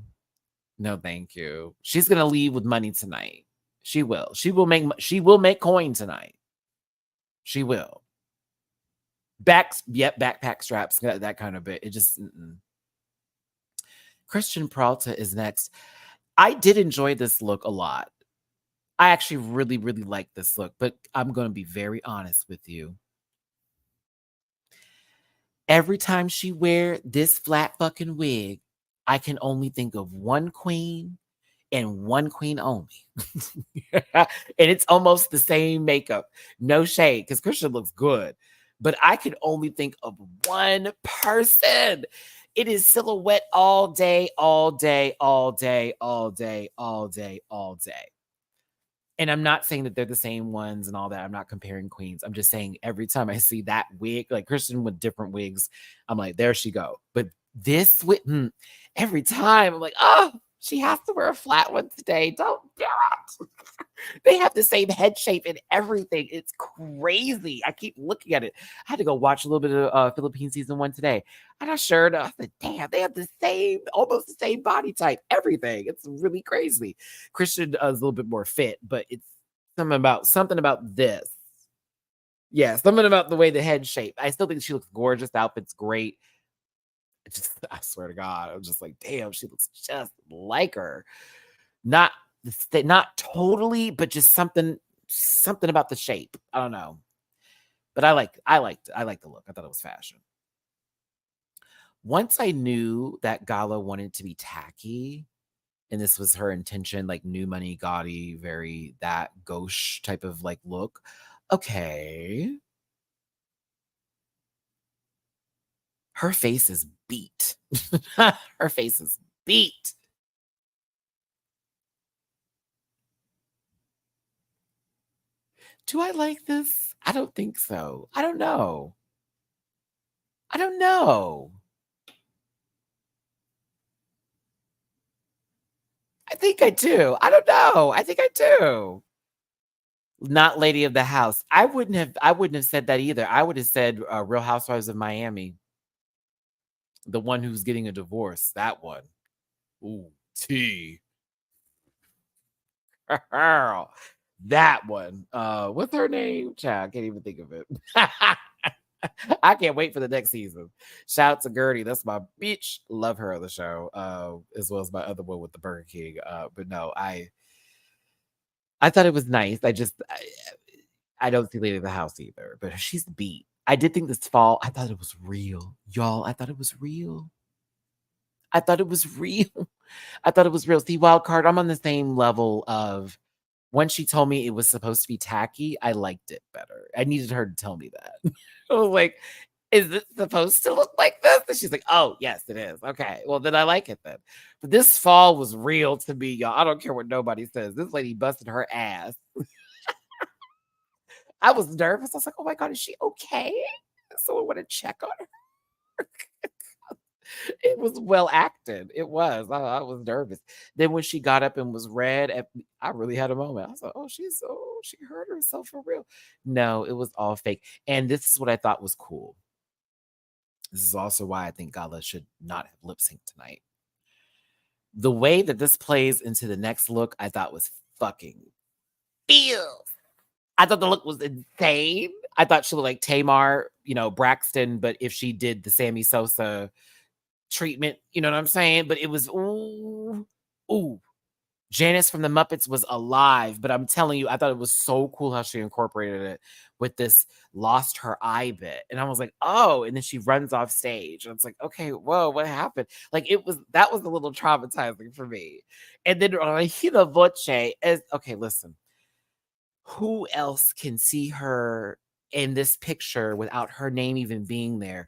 No, thank you. She's gonna leave with money tonight. She will. She will make coin tonight. She will. Backpack straps, that kind of bit. It just Christian Peralta is next. I did enjoy this look a lot. I actually really, really like this look, but I'm gonna be very honest with you. Every time she wear this flat fucking wig, I can only think of one queen and one queen only. And it's almost the same makeup. No shade, because Christian looks good. But I can only think of one person. It is silhouette all day, all day, all day, all day, all day, all day. And I'm not saying that they're the same ones and all that. I'm not comparing queens. I'm just saying every time I see that wig, like Christian with different wigs, I'm like, there she go. But this wig, every time I'm like, oh, she has to wear a flat one today. Don't do it. They have the same head shape and everything. It's crazy. I keep looking at it. I had to go watch a little bit of Philippine season 1 today. And I sure enough, I said, damn, they have the same, almost the same body type, everything. It's really crazy. Christian is a little bit more fit, but it's something about this. Yeah, something about the way the head shape. I still think she looks gorgeous. The outfit's great. I swear to God, I'm just like, damn, she looks just like her. Not not totally, but just something about the shape. I don't know. But I liked the look. I thought it was fashion. Once I knew that Gala wanted to be tacky, and this was her intention, like new money, gaudy, very that gauche type of like look. Okay. Her face is beat. Her face is beat. Do I like this? I don't think so. I don't know. I don't know. I think I do. I don't know. I think I do. Not lady of the house. I wouldn't have said that either. I would have said Real Housewives of Miami. The one who's getting a divorce. That one. Ooh, T. Girl. That one. What's her name? Child, I can't even think of it. I can't wait for the next season. Shout out to Gertie. That's my bitch. Love her on the show. As well as my other one with the Burger King. But no, I thought it was nice. I don't see Lady of the House either, but she's beat. I did think this fall, I thought it was real. Y'all, I thought it was real. I thought it was real. I thought it was real. See, wild card, I'm on the same level of when she told me it was supposed to be tacky, I liked it better. I needed her to tell me that. I was like, is it supposed to look like this? And she's like, oh, yes, it is. Okay. Well, then I like it then. But this fall was real to me, y'all. I don't care what nobody says. This lady busted her ass. I was nervous. I was like, oh my God, is she okay? Someone want to check on her. It was well acted. It was. I was nervous. Then when she got up and was red, I really had a moment. I was like, she hurt herself for real. No, it was all fake. And this is what I thought was cool. This is also why I think Gala should not have lip sync tonight. The way that this plays into the next look, I thought was fucking feel. I thought the look was insane. I thought she looked like Tamar, Braxton, but if she did the Sammy Sosa treatment, you know what I'm saying? But it was ooh. Janice from the Muppets was alive, but I'm telling you, I thought it was so cool how she incorporated it with this lost her eye bit. And I was like, oh, and then she runs off stage. And it's like, okay, whoa, what happened? Like that was a little traumatizing for me. And then Regina Voce is okay, listen. Who else can see her in this picture without her name even being there?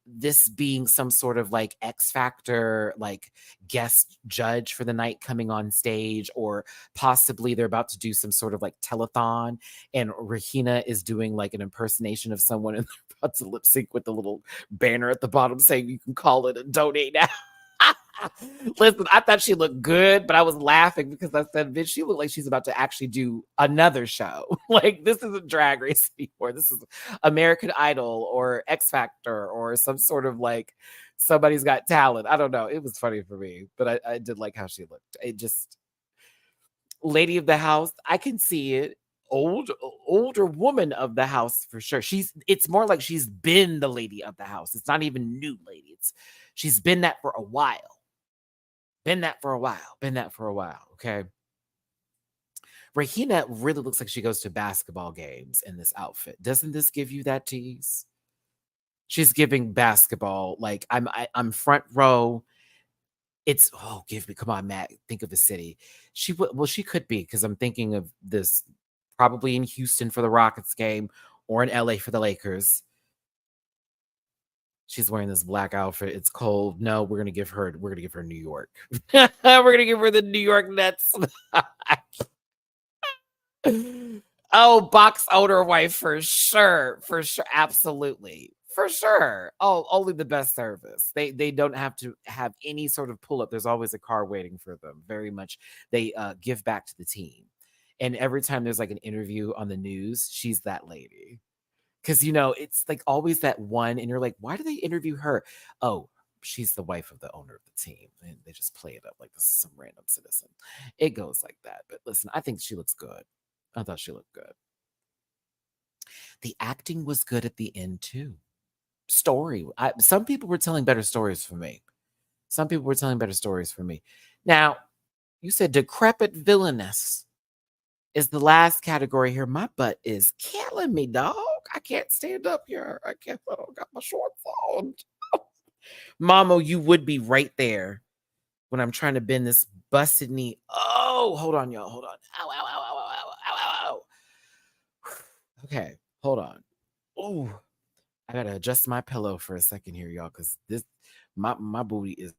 This being some sort of like X Factor, like guest judge for the night coming on stage, or possibly they're about to do some sort of like telethon and Regina is doing like an impersonation of someone and they're about to lip sync with the little banner at the bottom saying you can call it and donate now. Listen, I thought she looked good, but I was laughing because I said, bitch, she looked like she's about to actually do another show. Like, this isn't Drag Race anymore. This is American Idol or X Factor or some sort of like somebody's got talent. I don't know. It was funny for me, but I did like how she looked. It just, lady of the house, I can see it. Older woman of the house for sure. It's more like she's been the lady of the house. It's not even new lady. She's been that for a while. Been that for a while. Okay. Regina really looks like she goes to basketball games in this outfit. Doesn't this give you that tease? She's giving basketball. Like I'm front row. Give me, come on, Matt. Think of a city. She could be because I'm thinking of this probably in Houston for the Rockets game or in LA for the Lakers. She's wearing this black outfit. It's cold. No, we're gonna give her New York. We're gonna give her the New York Nets. Oh, box owner wife for sure. For sure. Absolutely. For sure. Oh, only the best service. They don't have to have any sort of pull up. There's always a car waiting for them. Very much they give back to the team. And every time there's like an interview on the news, she's that lady. Because, it's like always that one, and you're like, why do they interview her? Oh, she's the wife of the owner of the team. And they just play it up like this is some random citizen. It goes like that. But listen, I think she looks good. I thought she looked good. The acting was good at the end, too. Story. Some people were telling better stories for me. Now, you said decrepit villainess is the last category here. My butt is killing me, dog. I can't stand up here. I don't got my shorts on. Mama, you would be right there when I'm trying to bend this busted knee. Oh, hold on, y'all. Hold on. Ow, ow, ow, ow, ow, ow, ow, ow. Okay, hold on. Oh, I gotta adjust my pillow for a second here, y'all, because my booty is.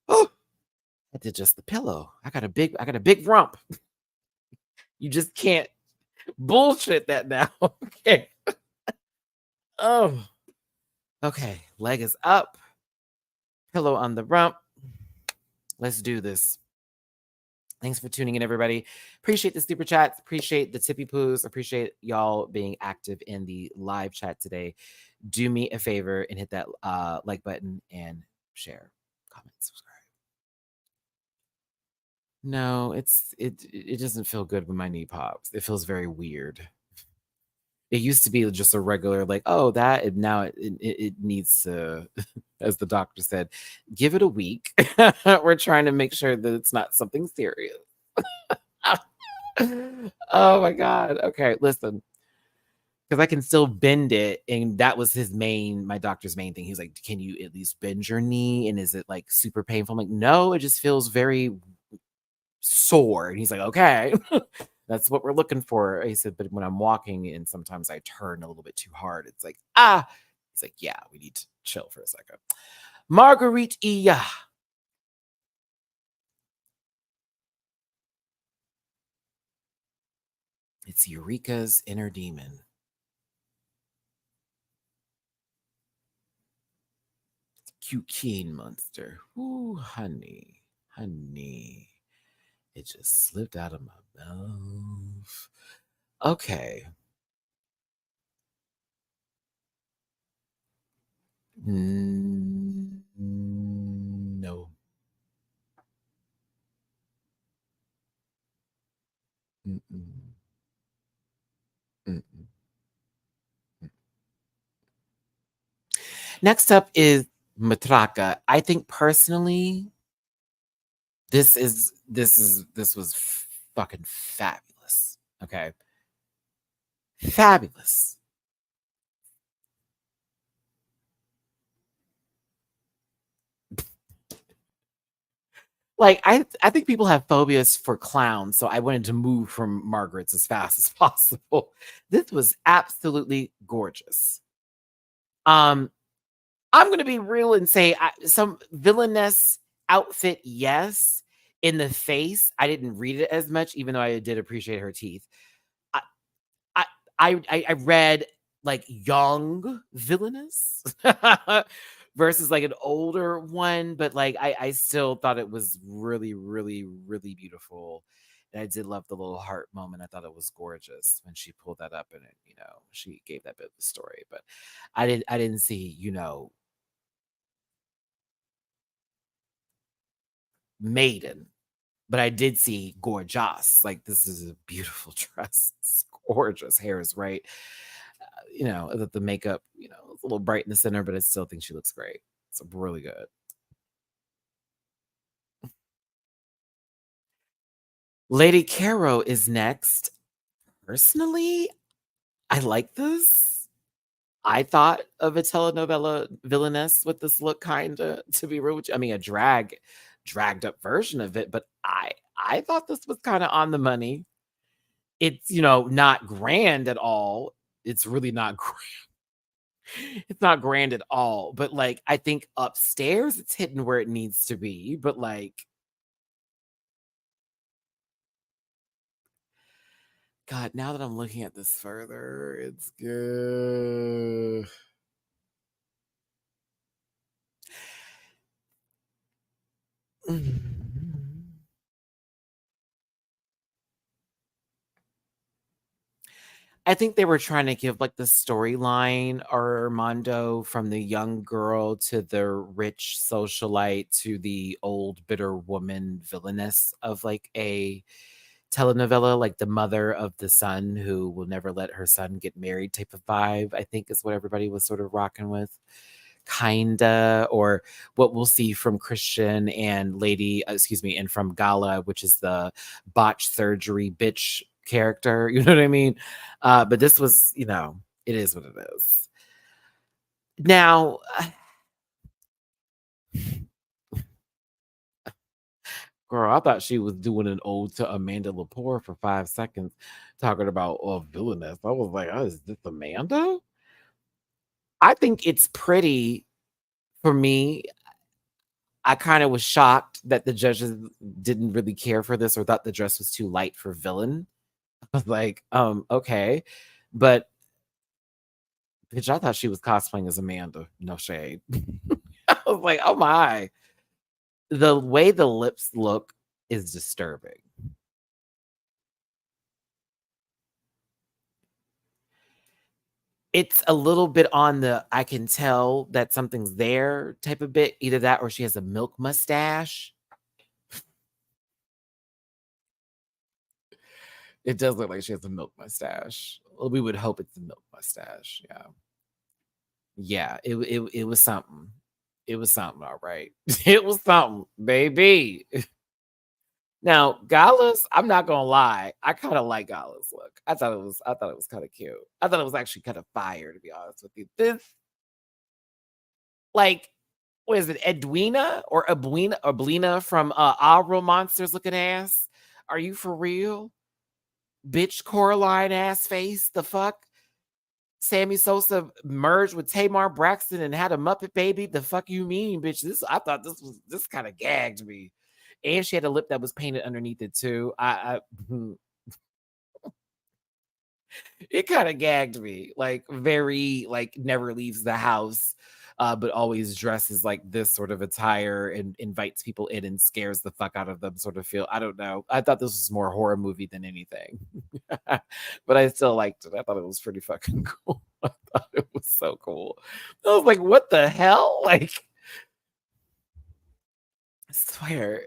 Oh, I did just the pillow. I got a big rump. You just can't bullshit that now. Okay. Oh, okay. Leg is up. Pillow on the rump. Let's do this. Thanks for tuning in, everybody. Appreciate the super chats. Appreciate the tippy poos. Appreciate y'all being active in the live chat today. Do me a favor and hit that like button and share, comment, subscribe. No, it doesn't feel good when my knee pops. It feels very weird. It used to be just a regular like, "Oh, that," and now it needs to, as the doctor said, "Give it a week." We're trying to make sure that it's not something serious. Oh my god. Okay, listen, because I can still bend it, and that was my doctor's main thing. He's like, "Can you at least bend your knee, and is it, like, super painful?" I'm like, "No, it just feels very sore," and he's like, "Okay." That's what we're looking for. He said, "But when I'm walking and sometimes I turn a little bit too hard, it's like, ah." He's like, "Yeah, we need to chill for a second." Marguerite Iya. It's Eureka's inner demon. Cocaine monster. Ooh, honey. Honey. It just slipped out of my mouth. Okay. No. Mm-mm. Mm-mm. Next up is Matraka. I think personally, this was fucking fabulous. Okay. Fabulous. Like I think people have phobias for clowns, so I wanted to move from Margaret's as fast as possible. This was absolutely gorgeous. Um, I'm gonna be real and say some villainess outfit, yes. In the face, I didn't read it as much, even though I did appreciate her teeth. I I I read like young villainous versus like an older one, but like I still thought it was really, really, really beautiful. And I did love the little heart moment. I thought it was gorgeous when she pulled that up and it, she gave that bit of the story. But I didn't see, maiden, but I did see gorgeous. Like this is a beautiful dress. It's gorgeous. Hair is right. The makeup, is a little bright in the center, but I still think she looks great. It's really good. Lady Caro is next. Personally, I like this. I thought of a telenovela villainess with this look, kinda, to be real with you. I mean, a dragged up version of it, but I thought this was kind of on the money. It's, not grand at all. It's really not it's not grand at all, but, like, I think upstairs, it's hitting where it needs to be, but, like, God, now that I'm looking at this further, it's good. Mhm. I think they were trying to give, like, the storyline Armando from the young girl to the rich socialite to the old bitter woman villainess of, like, a telenovela, like the mother of the son who will never let her son get married type of vibe, I think is what everybody was sort of rocking with. Kinda, or what we'll see from Christian and excuse me, and from Gala, which is the botched surgery bitch character, you know what I mean? But this was, it is what it is. Now, girl, I thought she was doing an ode to Amanda Lepore for 5 seconds, talking about, oh, villainess. I was like, "Oh, is this Amanda?" I think it's pretty for me. I kinda was shocked that the judges didn't really care for this or thought the dress was too light for villain. I was like, okay." But, bitch, I thought she was cosplaying as Amanda. No shade. I was like, "Oh my." The way the lips look is disturbing. It's a little bit on the I can tell that something's there type of bit. Either that or she has a milk mustache. It does look like she has a milk mustache. Well, we would hope it's a milk mustache. Yeah. Yeah. It was something. It was something, all right. It was something, baby. Now, Gala's, I'm not gonna lie, I kind of like Gala's look. I thought it was kind of cute. I thought it was actually kind of fire, to be honest with you. This, like, what is it, Edwina or Ablina from Our Real Monsters looking ass? Are you for real? Bitch Coraline ass face. The fuck? Sammy Sosa merged with Tamar Braxton and had a Muppet baby. The fuck you mean, bitch? I thought this kind of gagged me. And she had a lip that was painted underneath it too. It kind of gagged me. Like very like never leaves the house. But always dresses like this sort of attire and invites people in and scares the fuck out of them, sort of feel. I don't know. I thought this was more horror movie than anything. But I still liked it. I thought it was pretty fucking cool. I thought it was so cool. I was like, what the hell? Like, I swear.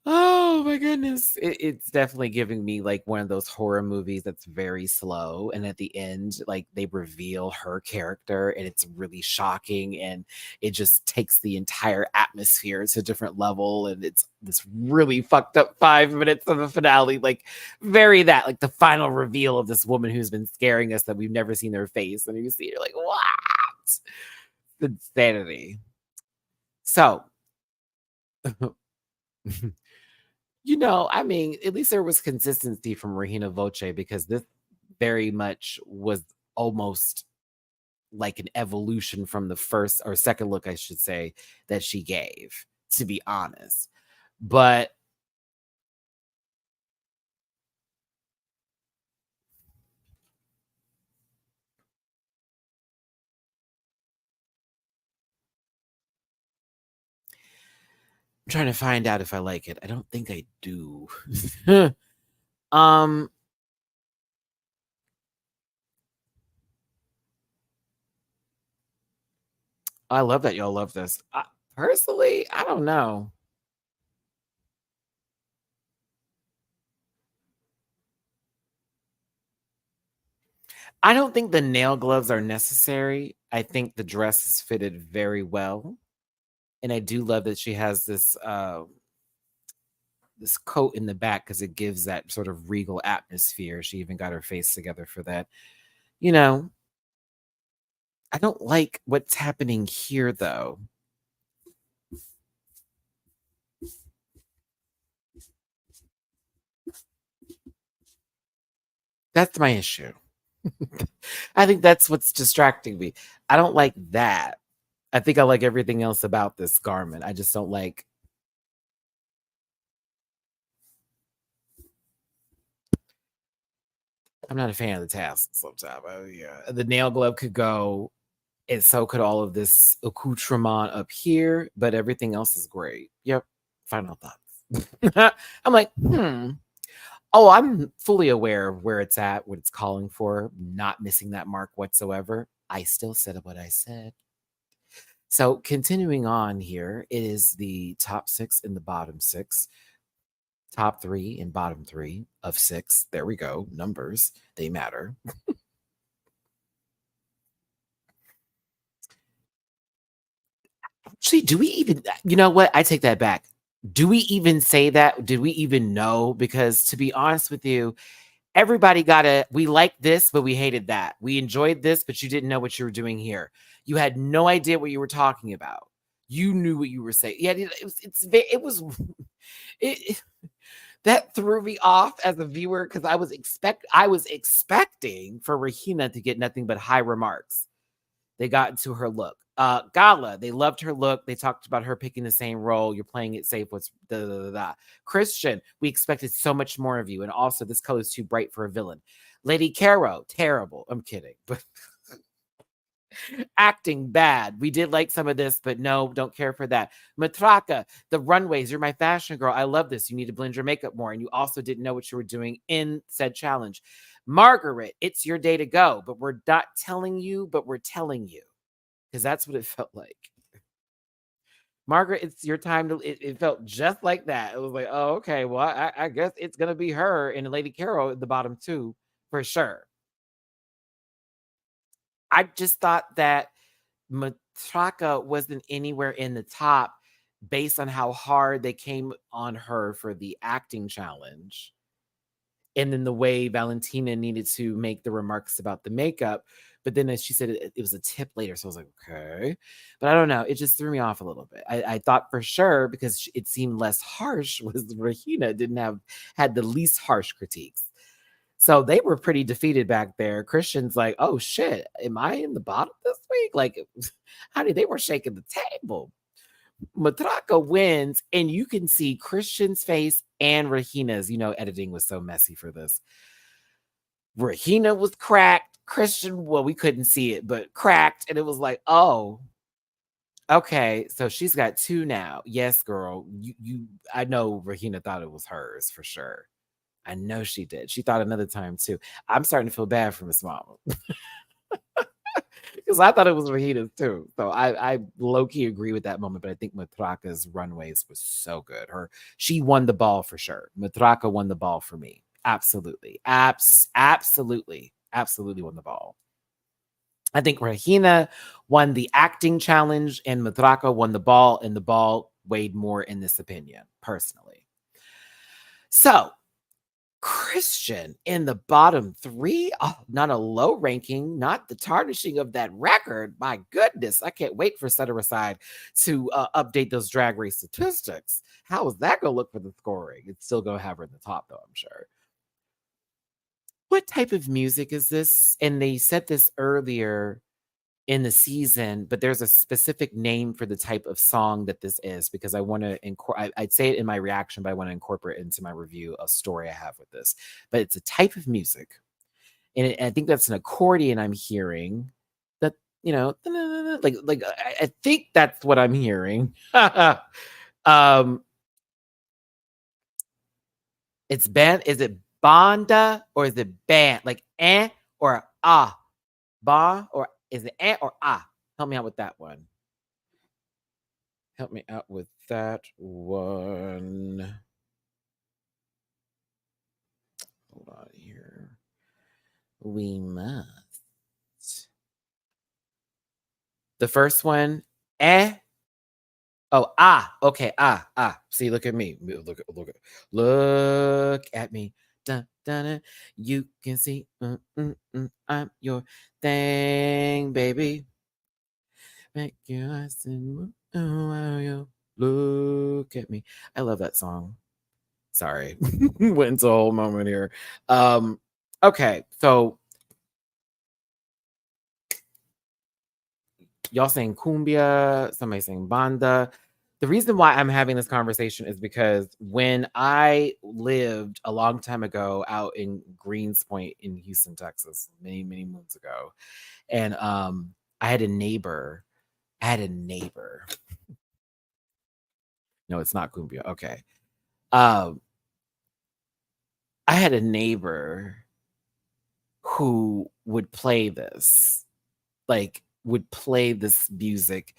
Oh my goodness. It's definitely giving me like one of those horror movies that's very slow. And at the end, like they reveal her character and it's really shocking. And it just takes the entire atmosphere to a different level. And it's this really fucked up 5 minutes of the finale. Like, very that, like the final reveal of this woman who's been scaring us that we've never seen their face. And you see, you're like, what? Insanity. So, I mean, at least there was consistency from Regina Voce because this very much was almost like an evolution from the first or second look, I should say, that she gave, to be honest. But I'm trying to find out if I like it. I don't think I do. um, I love that y'all love this. Personally, I don't know. I don't think the nail gloves are necessary. I think the dress is fitted very well. And I do love that she has this coat in the back because it gives that sort of regal atmosphere. She even got her face together for that. You know, I don't like what's happening here though. That's my issue. I think that's what's distracting me. I don't like that. I think I like everything else about this garment. I just don't like. I'm not a fan of the tassels sometimes. Yeah. The nail glove could go, and so could all of this accoutrement up here, but everything else is great. Yep. Final thoughts. I'm like, Oh, I'm fully aware of where it's at, what it's calling for, not missing that mark whatsoever. I still said what I said. So, continuing on here, it is the top six and the bottom six, top three and bottom three of six. There we go. Numbers, they matter. Actually, do we even, you know what? I take that back. Do we even say that? Did we even know? Because to be honest with you, everybody got we liked this, but we hated that. We enjoyed this, but you didn't know what you were doing here. You had no idea what you were talking about. You knew what you were saying. Yeah, it was it that threw me off as a viewer because I was expecting for Regina to get nothing but high remarks. They got into her look. Gala, they loved her look. They talked about her picking the same role. You're playing it safe. What's da da da da. Christian, we expected so much more of you. And also, this color is too bright for a villain. Lady Caro, terrible. I'm kidding. But acting bad. We did like some of this, but no, don't care for that. Matraka, the runways. You're my fashion girl. I love this. You need to blend your makeup more. And you also didn't know what you were doing in said challenge. Margaret, it's your day to go, but we're not telling you, but we're telling you because that's what it felt like. Margaret, it's your time to it felt just like that. It was like, "Oh, okay, well, I guess it's gonna be her and Lady Carol at the bottom too, for sure." I just thought that Matraka wasn't anywhere in the top based on how hard they came on her for the acting challenge. And then the way Valentina needed to make the remarks about the makeup. But then as she said it was a tip later. So I was like, okay. But I don't know. It just threw me off a little bit. I thought for sure because it seemed less harsh was Rahina didn't had the least harsh critiques. So they were pretty defeated back there. Christian's like, oh shit, am I in the bottom this week? Like, honey, they were shaking the table. Matraka wins, and you can see Christian's face and Rahina's. Editing was so messy for this. Rahina was cracked. Christian, well, we couldn't see it, but cracked. And it was like, oh, okay. So she's got two now. Yes, girl. I know Rahina thought it was hers for sure. I know she did. She thought another time too. I'm starting to feel bad for Miss Mama. Because I thought it was Rahina's too. So I low-key agree with that moment, but I think Matraka's runways was so good. She won the ball for sure. Matraka won the ball for me. Absolutely. Absolutely. Absolutely won the ball. I think Rahina won the acting challenge and Matraka won the ball, and the ball weighed more in this opinion, personally. So Christian in the bottom three. Oh, not a low ranking, not the tarnishing of that record. My goodness, I can't wait for Set Her Aside to update those drag race statistics. How is that going to look for the scoring? It's still going to have her in the top, though, I'm sure. What type of music is this? And they said this earlier in the season, but there's a specific name for the type of song that this is because I want to I'd say it in my reaction, but I want to incorporate it into my review, a story I have with this. But it's a type of music, and I think that's an accordion I'm hearing. That like I think that's what I'm hearing. It's band. Is it banda or is it band? Like or ah, ba or is it or ah? Help me out with that one. Help me out with that one. Hold on here. We must. The first one, eh. Oh, ah. Okay, ah. See, look at me. Look at me. Dun, dun, dun. You can see I'm your thing, baby. Make your eyes and you look at me. I love that song. Sorry. Went into a whole moment here. Okay, so y'all saying cumbia, somebody saying banda. The reason why I'm having this conversation is because when I lived a long time ago out in Greenspoint in Houston, Texas, many, many moons ago, and I had a neighbor. No, it's not cumbia. Okay. Um, I had a neighbor who would play this, like would play this music,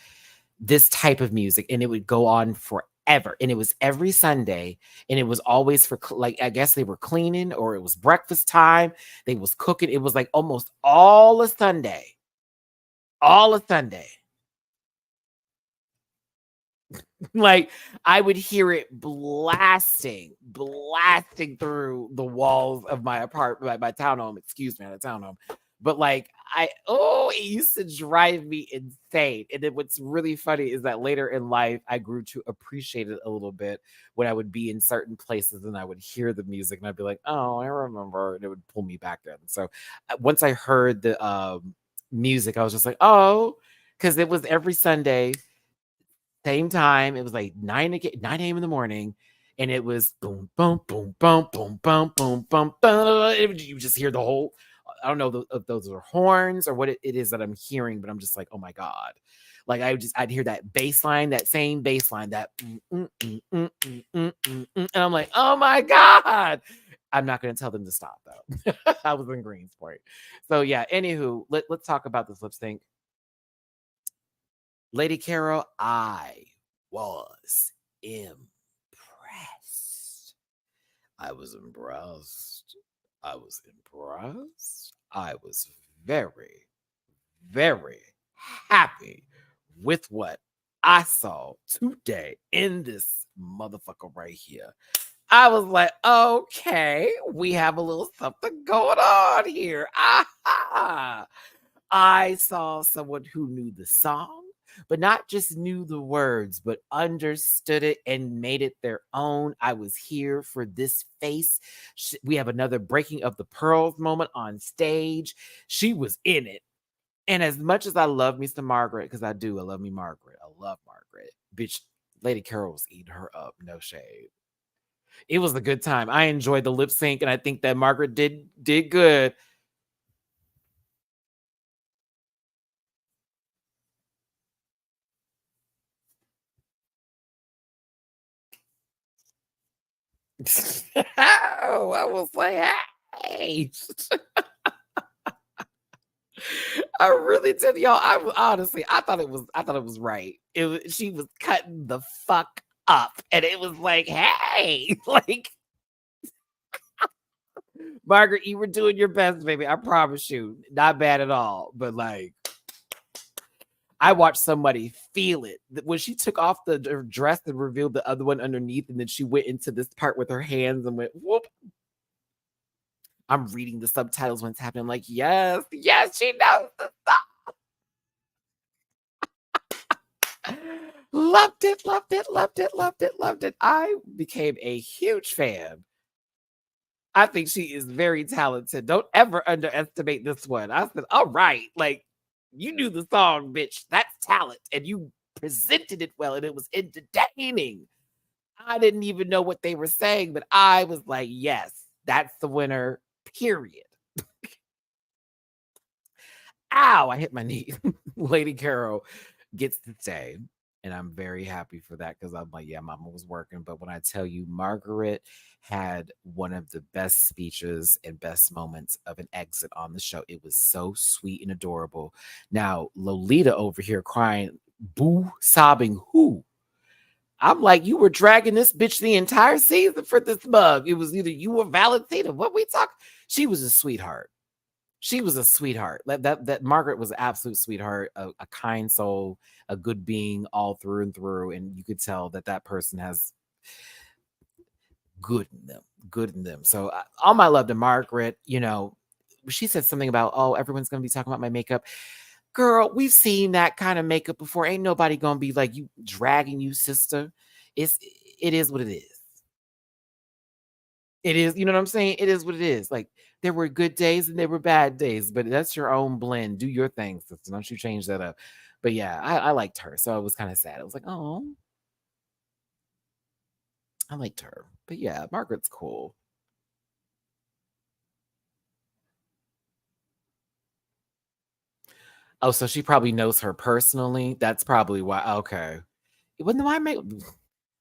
this type of music, and it would go on forever. And it was every Sunday, and it was always for like I guess they were cleaning or it was breakfast time. They was cooking. It was like almost all a Sunday. All a Sunday. Like I would hear it blasting through the walls of my apartment, my townhome. Excuse me, not a townhome. But like it used to drive me insane. And then what's really funny is that later in life, I grew to appreciate it a little bit when I would be in certain places and I would hear the music and I'd be like, oh, I remember, and it would pull me back in. So once I heard the music, I was just like, oh, because it was every Sunday same time. It was like 9 a.m. in the morning, and it was boom, boom, boom, boom, boom, boom, boom, boom, boom. You just hear the whole. I don't know if those are horns or what it is that I'm hearing, but I'm just like, oh my god. Like I'd hear that bass line, that same bass line, that and I'm like, oh my god. I'm not going to tell them to stop though. I was in Greensport, so yeah. Anywho, let's talk about this lip sync. Lady Carol, I was impressed. I was impressed. I was impressed. I was very, very happy with what I saw today in this motherfucker right here. I was like, okay, we have a little something going on here. Ah, I saw someone who knew the song, but not just knew the words, but understood it and made it their own. I was here for this face. We have another breaking of the pearls moment on stage. She was in it. And as much as I love me some Margaret, because I do, I love me Margaret. I love Margaret. Bitch, Lady Carol was eating her up. No shade. It was a good time. I enjoyed the lip sync, and I think that Margaret did good. Oh, I was like, hey. I really did, y'all. I thought it was right. She was cutting the fuck up, and it was like, hey, like, Margaret, you were doing your best, baby. I promise you, not bad at all. But like, I watched somebody feel it when she took off the dress and revealed the other one underneath, and then she went into this part with her hands and went whoop. I'm reading the subtitles when it's happening. I'm like, yes, she knows the song. Loved it. I became a huge fan. I think she is very talented. Don't ever underestimate this one. I said, all right, like, you knew the song, bitch. That's talent. And you presented it well, and it was entertaining. I didn't even know what they were saying, but I was like, yes, that's the winner, period. Ow, I hit my knee. Lady Carol gets to stay. And I'm very happy for that because I'm like, yeah, mama was working. But when I tell you, Margaret had one of the best speeches and best moments of an exit on the show. It was so sweet and adorable. Now, Lolita over here crying, boo, sobbing, who? I'm like, you were dragging this bitch the entire season for this mug. It was either you or Valentina. What we talk? She was a sweetheart. She was a sweetheart. That Margaret was an absolute sweetheart, a kind soul, a good being all through and through. And you could tell that person has good in them. So all my love to Margaret. You know, she said something about, oh, everyone's going to be talking about my makeup. Girl, we've seen that kind of makeup before. Ain't nobody going to be like you dragging you, sister. It is what it is. It is, you know what I'm saying? It is what it is. Like, there were good days and there were bad days, but that's your own blend. Do your thing, sister. Don't you change that up. But yeah, I liked her. So I was kind of sad. I was like, oh, I liked her. But yeah, Margaret's cool. Oh, so she probably knows her personally. That's probably why. Okay. When the make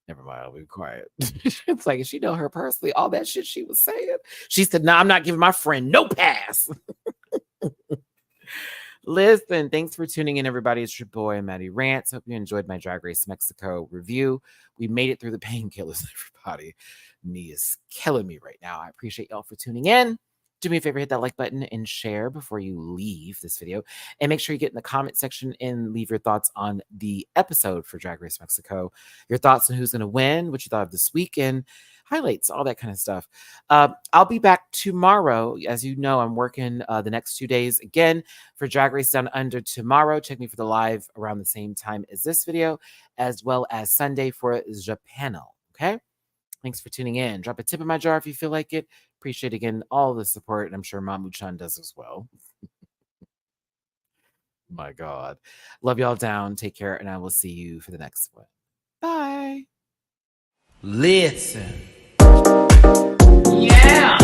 never mind, I'll be quiet. It's like, if she know her personally, all that shit she was saying. She said, no, I'm not giving my friend no pass. Listen, thanks for tuning in, everybody. It's your boy, Matty Rants. Hope you enjoyed my Drag Race Mexico review. We made it through the painkillers, everybody. Knee is killing me right now. I appreciate y'all for tuning in. Do me a favor, hit that like button and share before you leave this video. And make sure you get in the comment section and leave your thoughts on the episode for Drag Race Mexico. Your thoughts on who's going to win, what you thought of this weekend, highlights, all that kind of stuff. I'll be back tomorrow. As you know, I'm working the next 2 days again for Drag Race Down Under tomorrow. Check me for the live around the same time as this video, as well as Sunday for Japano. Okay? Thanks for tuning in. Drop a tip in my jar if you feel like it. Appreciate again all the support, and I'm sure Mamu-chan does as well. My God. Love y'all down. Take care, and I will see you for the next one. Bye. Listen. Yeah.